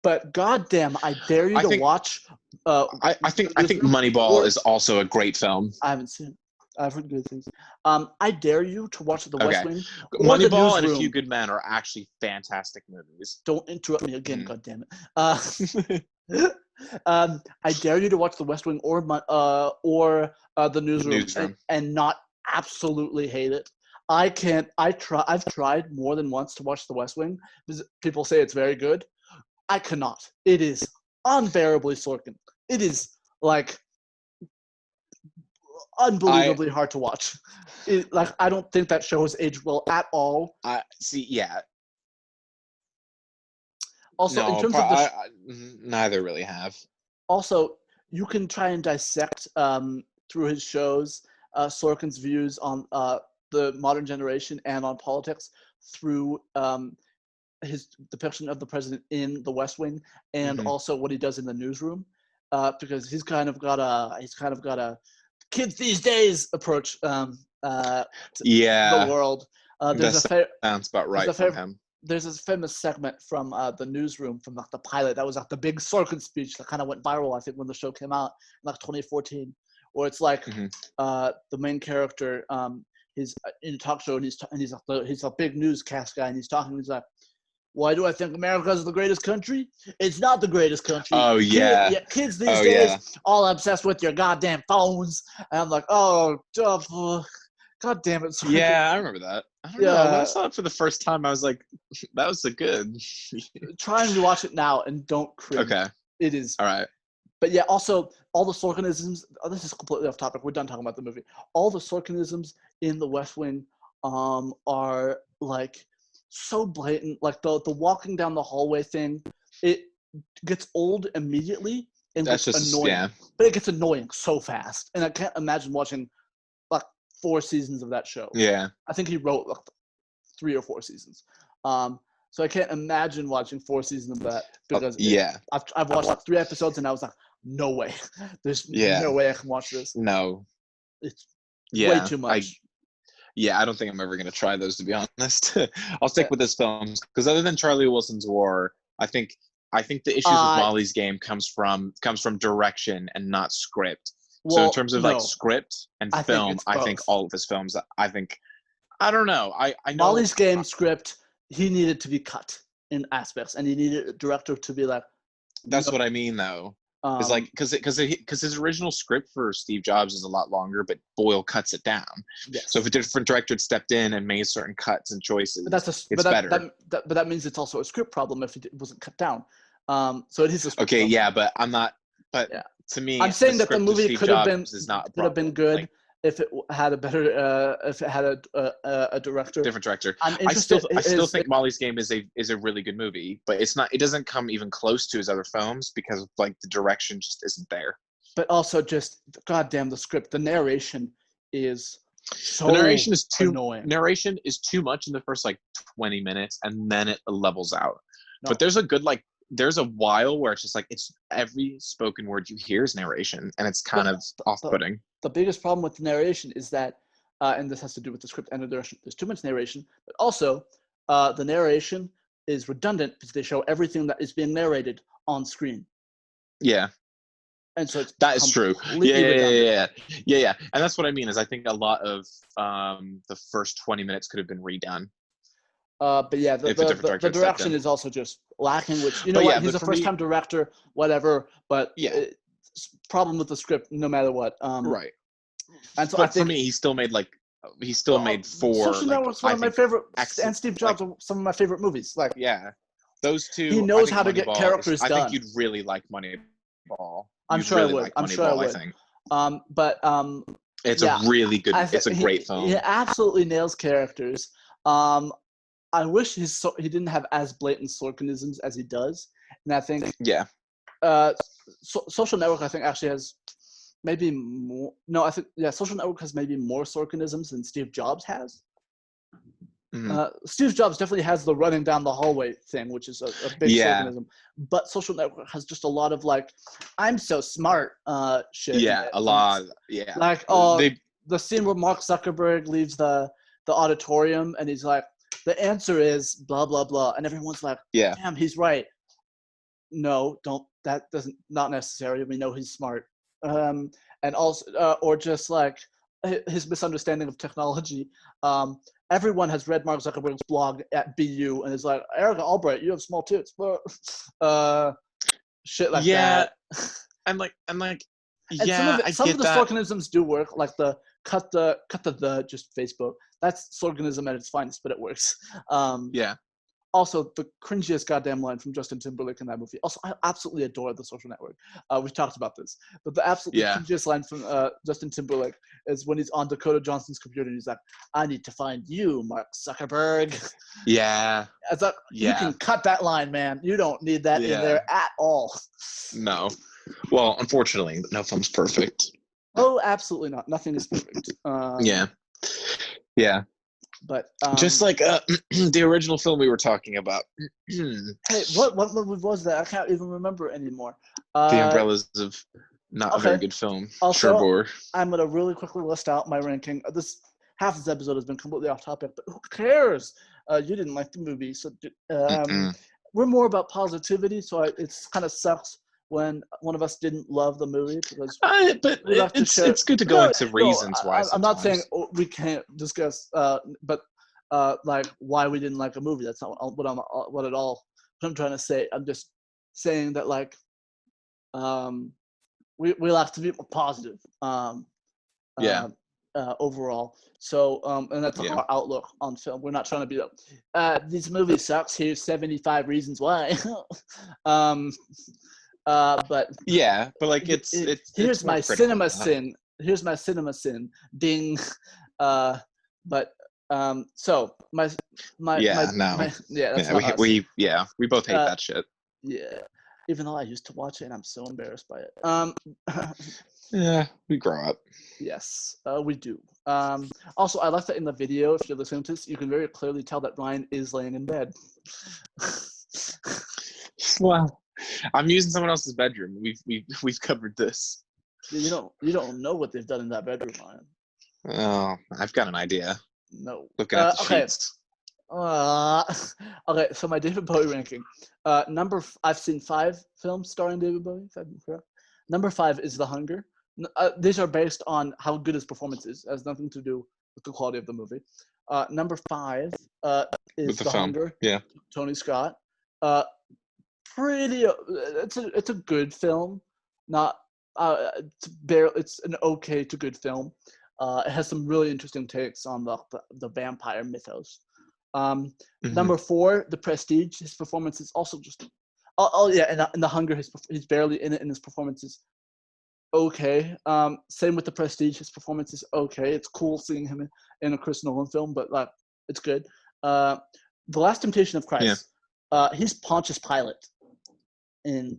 But goddamn, I dare you to watch. I think Moneyball is also a great film. I haven't seen it. I've heard good things. I dare you to watch The West Wing. Moneyball and A Few Good Men are actually fantastic movies. Don't interrupt me again, goddammit. I dare you to watch The West Wing or The Newsroom. And not absolutely hate it. I can't. I've tried more than once to watch The West Wing because people say it's very good. I cannot. It is unbearably Sorkin. It is like unbelievably hard to watch. I don't think that show has aged well at all. I see. Yeah. Also, No, in terms of the neither really have. Also, you can try and dissect through his shows Sorkin's views on the modern generation and on politics through his depiction of the president in The West Wing, and also what he does in the newsroom, because he's kind of got a kids these days approach to the world. Sounds about right from him. There's this famous segment from the newsroom from the pilot that was the big Sorkin speech that kind of went viral, I think, when the show came out in 2014, where it's the main character, he's in a talk show and he's a big newscast guy, and he's talking. He's like, "Why do I think America is the greatest country? It's not the greatest country. Oh yeah, kids these days all obsessed with your goddamn phones." And I'm like, "Oh, God damn it, Sorkin." Yeah, I remember that. I don't know. When I saw it for the first time, I was like, that was so good. Try and rewatch it now and don't cringe. Okay. It is. All right. But yeah, also, all the Sorkinisms, this is completely off topic. We're done talking about the movie. All the Sorkinisms in The West Wing are, so blatant. Like, the walking down the hallway thing, it gets old immediately and gets annoying. Yeah. But it gets annoying so fast. And I can't imagine watching 4 seasons of that show. Yeah. I think he wrote 3 or 4 seasons. So I can't imagine watching 4 seasons of that because I've watched 3 episodes and I was like, no way. There's no way I can watch this. No. It's way too much. I don't think I'm ever going to try those, to be honest. I'll stick with his films because other than Charlie Wilson's War, I think the issues with Molly's Game comes from direction and not script. So in terms of script and film, I think all of his films, I don't know. I know Molly's Game script, he needed to be cut in aspects, and he needed a director to be like. That's what I mean, though. It's because his original script for Steve Jobs is a lot longer, but Boyle cuts it down. Yes. So if a different director had stepped in and made certain cuts and choices, it's better. But that means it's also a script problem if it wasn't cut down. So it is a script problem. Yeah, but I'm not. But to me, I'm saying that the movie could have been good if it had a better if it had a director, different director. I still think Molly's Game is a really good movie, but it's not. It doesn't come even close to his other films because the direction just isn't there. But also, just goddamn the script, the narration is so narration is too annoying. Narration is too much in the first 20 minutes, and then it levels out. No. But there's a good there's a while where it's just it's every spoken word you hear is narration, and it's kind of off-putting. The biggest problem with the narration is that, and this has to do with the script and the direction, there's too much narration, but also the narration is redundant because they show everything that is being narrated on screen. Yeah. And so that is true. Yeah. And that's what I mean is I think a lot of the first 20 minutes could have been redone. But yeah, the direction is also just lacking, which, he's a first-time director, whatever, but problem with the script no matter what. Right. And so but I think for me, he still made 4. Social Network's one of my favorite, and Steve Jobs are some of my favorite movies. Those two. He knows how to get characters done. I think you'd really like Moneyball. I'm sure I would. I think. It's a really good. It's a great film. He absolutely nails characters. I wish he didn't have as blatant Sorkinisms as he does, and I think Social Network I think actually has maybe more. No, I think Social Network has maybe more Sorkinisms than Steve Jobs has. Mm-hmm. Steve Jobs definitely has the running down the hallway thing, which is a big Sorkinism, but Social Network has just a lot of I'm so smart shit. Yeah, a lot. Yeah, the scene where Mark Zuckerberg leaves the auditorium and he's like, the answer is blah blah blah, and everyone's like, damn, he's right. No, not necessary. We know he's smart. And also, or just his misunderstanding of technology. Everyone has read Mark Zuckerberg's blog at BU and is like, Erica Albright, you have small tits, shit like that. And some of the Sorkinisms do work, like the cut the just Facebook. That's Sorkinism at its finest, but it works. Also, the cringiest goddamn line from Justin Timberlake in that movie. Also, I absolutely adore The Social Network. We've talked about this. But the absolutely cringiest line from Justin Timberlake is when he's on Dakota Johnson's computer and he's like, I need to find you, Mark Zuckerberg. Yeah. It's like, you can cut that line, man. You don't need that in there at all. No. Well, unfortunately, no film's perfect. Oh, absolutely not. Nothing is perfect. Yeah. But just like the original film we were talking about. Hey, what movie was that? I can't even remember anymore. The Umbrellas of not a very good film. Also, Cherbourg. I'm gonna really quickly list out my ranking. Half this episode has been completely off topic, but who cares? You didn't like the movie, so we're more about positivity. So it's kind of sucks when one of us didn't love the movie because. But it's good to go into reasons why. I'm not saying we can't discuss, but like why we didn't like a movie. That's not what I'm trying to say. I'm just saying that like we like to be positive. Overall. So and that's our outlook on film. We're not trying to be these movies sucks. Here's 75 reasons why. But like it's here's my cinema sin. Here's my cinema sin. Ding. But so we both hate that shit. Yeah. Even though I used to watch it and I'm so embarrassed by it. Yeah, we grow up. Yes, we do. Also, I like that in the video, if you're listening to this, you can very clearly tell that Ryan is laying in bed. Well, I'm using someone else's bedroom. We've covered this. You don't know what they've done in that bedroom, Ryan. Oh, I've got an idea. No. Looking at the sheets. Okay, so my David Bowie ranking. I've seen 5 films starring David Bowie, if I'm correct. Number 5 is The Hunger. These are based on how good his performance is. It has nothing to do with the quality of the movie. Number 5 is The Hunger. Yeah. Tony Scott. It's a good film. Not it's an okay to good film. It has some really interesting takes on the vampire mythos. Number 4, The Prestige. His performance is also just in The Hunger, he's barely in it, and his performance is okay. Same with The Prestige. His performance is okay. It's cool seeing him in a Chris Nolan film, but like it's good. The Last Temptation of Christ. He's Pontius Pilate in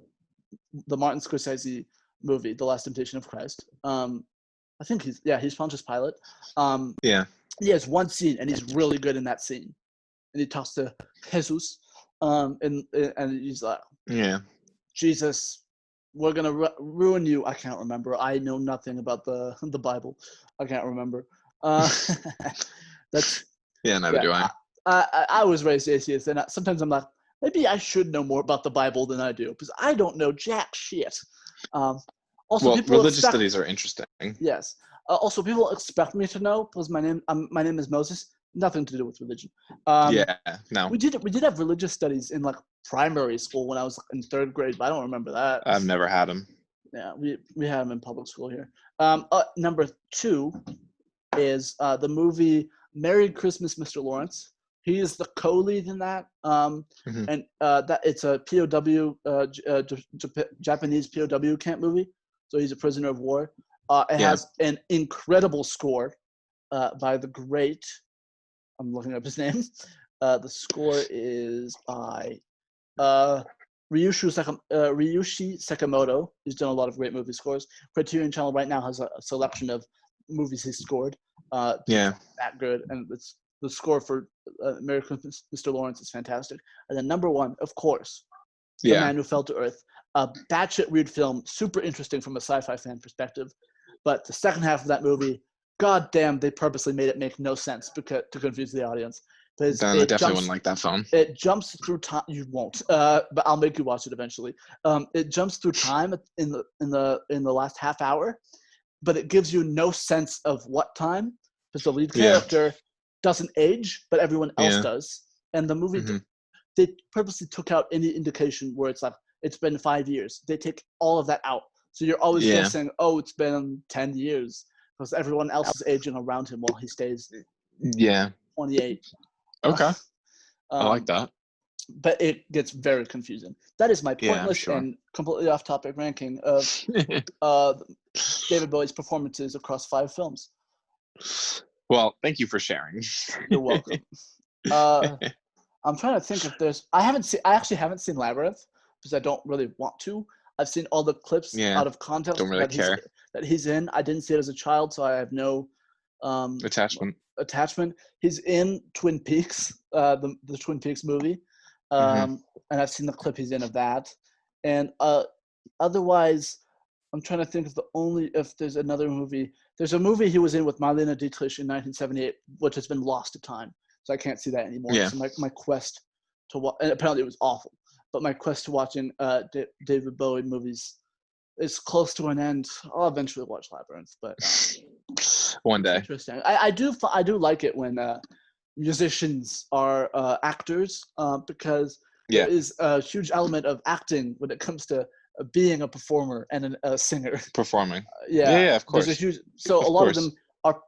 the Martin Scorsese movie, The Last Temptation of Christ. I think he's Pontius Pilate. He has one scene, and he's really good in that scene. And he talks to Jesus, and he's like, Jesus, we're gonna ruin you. I can't remember. I know nothing about the Bible. I can't remember. That's neither do I. I was raised atheist, and sometimes I'm like, maybe I should know more about the Bible than I do, because I don't know jack shit. Also, religious studies are interesting. Yes. Also, people expect me to know because my name is Moses. Nothing to do with religion. No. We did have religious studies in like primary school when I was in 3rd grade, but I don't remember that. I've never had them. Yeah, we had them in public school here. Number 2 is the movie Merry Christmas, Mr. Lawrence. He is the co-lead in that, and that it's a POW, Japanese POW camp movie. So he's a prisoner of war. It has an incredible score by the great. I'm looking up his name. The score is by Ryushi Sakamoto. He's done a lot of great movie scores. Criterion Channel right now has a selection of movies he's scored. That good, and it's the score for Merry Christmas, Mr. Lawrence is fantastic. And then number 1, of course, The Man Who Fell to Earth. A batshit weird film, super interesting from a sci-fi fan perspective. But the second half of that movie, goddamn, they purposely made it make no sense to confuse the audience. I definitely wouldn't like that film. It jumps through time. You won't, but I'll make you watch it eventually. It jumps through time in the last half hour, but it gives you no sense of what time because the lead character doesn't age, but everyone else does. And the movie, they purposely took out any indication where it's like it's been 5 years. They take all of that out, so you're always guessing. Oh, it's been 10 years because everyone else is aging around him while he stays 28. Okay. I like that. but it gets very confusing. That is my pointless sure. and completely off-topic ranking of David Bowie's performances across 5 films. Well, thank you for sharing. You're welcome. I'm trying to think if there's. I actually haven't seen Labyrinth because I don't really want to. I've seen all the clips out of context don't really care. that he's in. I didn't see it as a child, so I have no attachment. He's in Twin Peaks, the Twin Peaks movie, and I've seen the clip he's in of that. And otherwise, I'm trying to think if there's another movie. There's a movie he was in with Marlene Dietrich in 1978, which has been lost to time, so I can't see that anymore. Yeah. So my quest to watch, and apparently it was awful, but my quest to watching David Bowie movies is close to an end. I'll eventually watch Labyrinth, but one day. Interesting. I do like it when musicians are actors because there is a huge element of acting when it comes to being a performer and a singer. Performing. Yeah, of course. So a lot of them are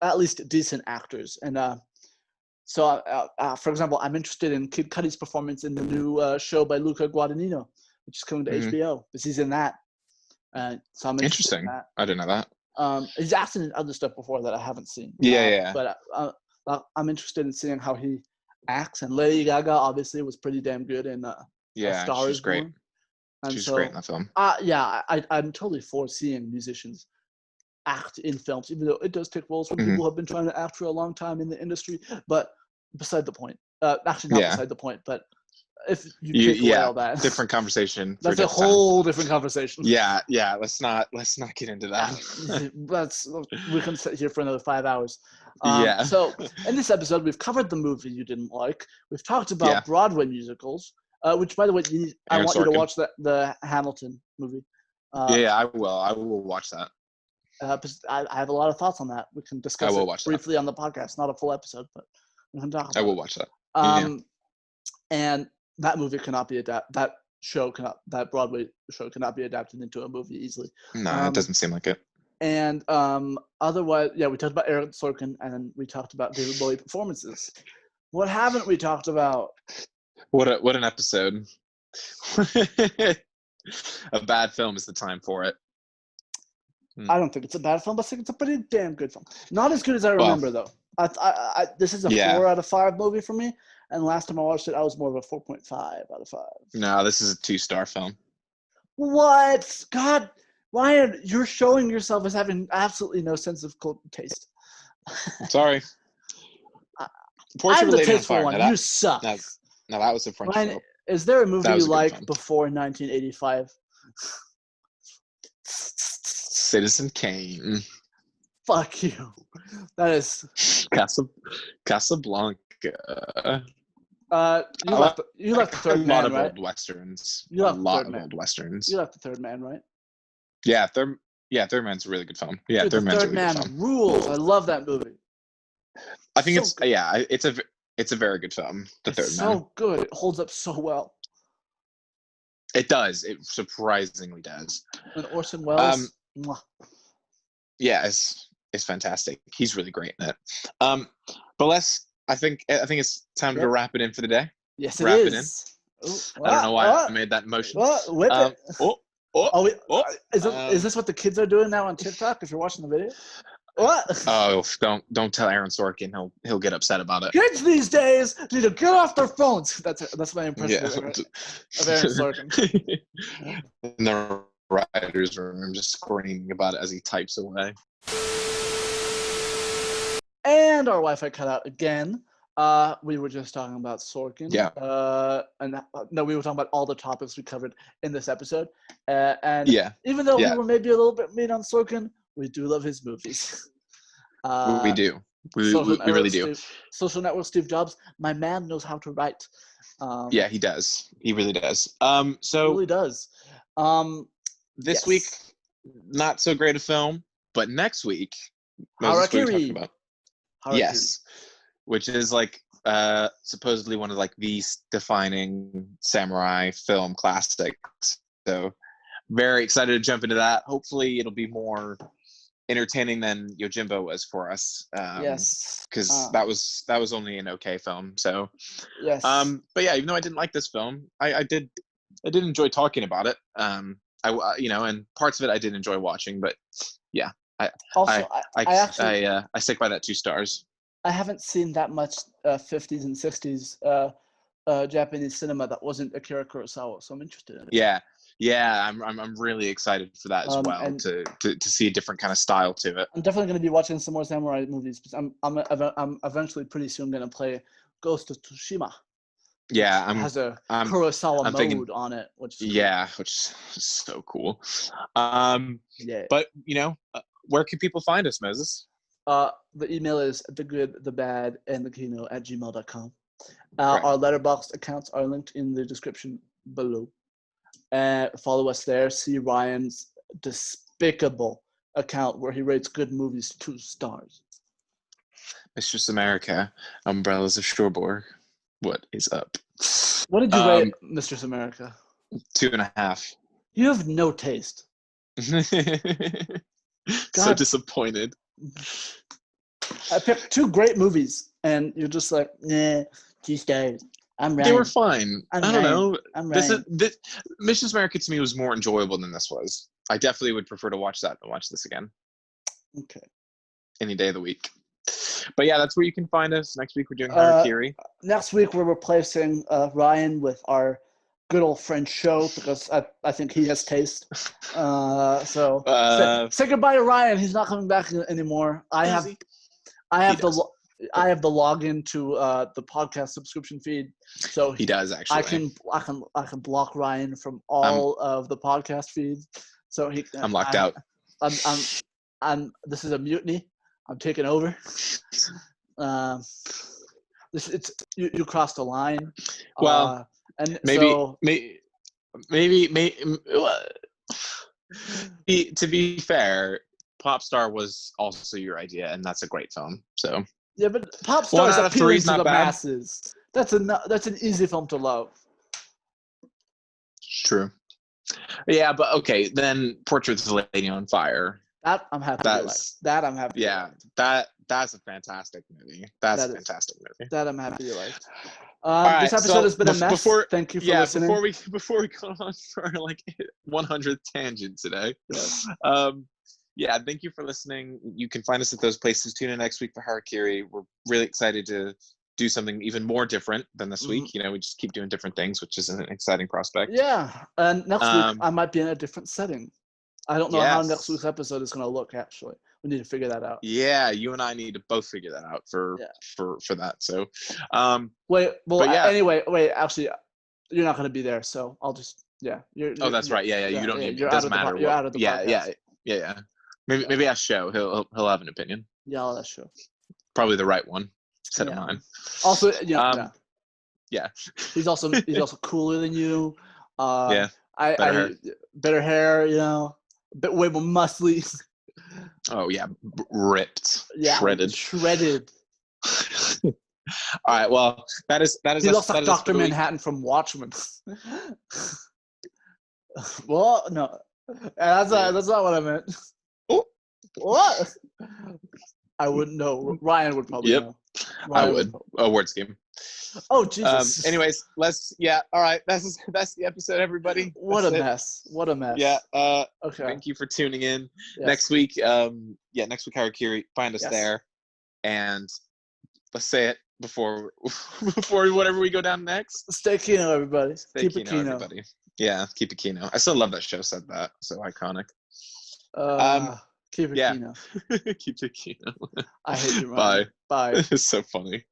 at least decent actors, and so for example, I'm interested in Kid Cudi's performance in the new show by Luca Guadagnino, which is coming to HBO, because he's in that. So I'm interested in that. I didn't know that. He's acted in other stuff before that I haven't seen. But I'm interested in seeing how he acts. And Lady Gaga obviously was pretty damn good in A Star Is great. Born. And she's great in that film. I'm totally for seeing musicians act in films, even though it does take roles when people have been trying to act for a long time in the industry. But beside the point. Actually, not beside the point, but if you take away all that, different conversation. That's a whole different conversation. Yeah. Let's not get into that. We can sit here for another 5 hours. So in this episode, we've covered the movie you didn't like. We've talked about Broadway musicals, which, by the way, I want you to watch the Hamilton movie. I will. I will watch that. I have a lot of thoughts on that. We can discuss it briefly on the podcast. Not a full episode, but we can talk about it. I will watch that. And that movie cannot be adapted. That Broadway show cannot be adapted into a movie easily. No, it doesn't seem like it. And otherwise, we talked about Aaron Sorkin, and then we talked about David Bowie performances. What haven't we talked about? What an episode. A bad film is the time for it. I don't think it's a bad film, but I think it's a pretty damn good film. Not as good as I remember, though. This is a 4 out of 5 movie for me, and last time I watched it, I was more of a 4.5 out of 5. No, this is a 2-star film. What? God, Ryan, you're showing yourself as having absolutely no sense of taste. Sorry. I'm the tasteful one. You suck. No, that was a French Ryan, film. is there a movie you like before 1985? Citizen Kane. Fuck you. That is Casablanca. You left the Third Man, right? A lot of old westerns. You left a lot of old westerns. You left the Third Man, right? Yeah, Third Man's a really good film. Yeah, Dude, Third Man's a really good Man film. Rules. I love that movie. I think it's a very good film. Third Man. So good. It holds up so well. It does. It surprisingly does. And Orson Welles. Yeah, it's fantastic. He's really great in it. But I think it's time to wrap it in for the day. Yes, it is. I don't know why I made that motion. Whip it. Is this what the kids are doing now on TikTok? If you're watching the video. What? Oh, don't tell Aaron Sorkin. He'll get upset about it. Kids these days need to get off their phones. That's my impression of Aaron Sorkin. In the writer's room, I'm just screaming about it as he types away. And our Wi-Fi cut out again. We were just talking about Sorkin. Yeah. We were talking about all the topics we covered in this episode. And even though we were maybe a little bit mean on Sorkin, we do love his movies. We do. We really do. Social Network Steve Jobs. My man knows how to write. Yeah, he does. He really does. He really does. This week, not so great a film, but next week, Harakiri. Yes, which is supposedly one of the defining samurai film classics. So very excited to jump into that. Hopefully it'll be more entertaining than Yojimbo was for us. Yes. Because that was only an okay film. So. Yes. But yeah, even though I didn't like this film, I did enjoy talking about it. And parts of it I did enjoy watching. But yeah, I stick by that 2 stars. I haven't seen that much 50s and 60s Japanese cinema that wasn't Akira Kurosawa, so I'm interested in it. Yeah, I'm really excited for that as well, to see a different kind of style to it. I'm definitely going to be watching some more samurai movies because I'm eventually pretty soon going to play Ghost of Tsushima. Yeah, it has a Kurosawa mode on it, which is cool. Which is so cool. Yeah. But where can people find us, Moses? The email is thegoodthebadandthekino@gmail.com. Our Letterboxd accounts are linked in the description below. Follow us there. See Ryan's despicable account where he rates good movies 2 stars. Mistress America, Umbrellas of Cherbourg. What is up? What did you rate Mistress America? 2.5. You have no taste. So disappointed. I picked 2 great movies, and you're just like, nah, 2 stars. I'm Ryan. They were fine. I don't know. I'm Ryan. This Mistress America to me was more enjoyable than this was. I definitely would prefer to watch that than watch this again. Okay. Any day of the week. But yeah, that's where you can find us. Next week we're doing Harakiri. Next week we're replacing Ryan with our good old friend Show because I think he has taste. So say goodbye to Ryan. He's not coming back anymore. I have the login to the podcast subscription feed. So he does actually. I can block Ryan from all of the podcast feeds. So I'm locked out. This is a mutiny. I'm taking over. You crossed the line. Well, and maybe to be fair, Popstar was also your idea, and that's a great film. So yeah, but Popstar is appealing to the masses. That's an easy film to love. True. Yeah, but okay, then Portrait of a Lady on Fire. That I'm happy to like. That I'm happy. Yeah, that's a fantastic movie. That's a fantastic movie. That I'm happy to like. This episode has been a mess. Thank you for listening. Before we go on for like 100th tangent today. Yes. Thank you for listening. You can find us at those places. Tune in next week for Harakiri. We're really excited to do something even more different than this week. We just keep doing different things, which is an exciting prospect. Yeah, and next week I might be in a different setting. I don't know how next week's episode is going to look. Actually, we need to figure that out. Yeah, you and I need to both figure that out for that. So, anyway, actually, you're not going to be there, so I'll just that's right. Yeah. You don't need. It doesn't matter. You're out of the podcast. Yeah. Maybe ask Show. He'll have an opinion. Yeah, I'll ask Show. Probably the right one. Instead of mine. Also, yeah. He's also cooler than you. Better hair. Bit way more muscly. Oh yeah, ripped. Yeah, shredded. All right. Well, that is. He looks like Dr. Manhattan from Watchmen. Well, no, that's not what I meant. Oh, what? I wouldn't know. Ryan would probably know. I would. A word scheme. Oh Jesus. Anyways, all right. That's the episode, everybody. What a mess. Yeah. Okay. Thank you for tuning in. Yes. Next week, next week Harakiri. Find us there, and let's say it before whatever we go down next. Stay Kino, everybody. Keep it Kino, everybody. Yeah, keep it Kino. I still love that Show said that. So iconic. Keep it Kino. Keep it Kino. I hate you, Ryan. Bye. Bye. It's so funny.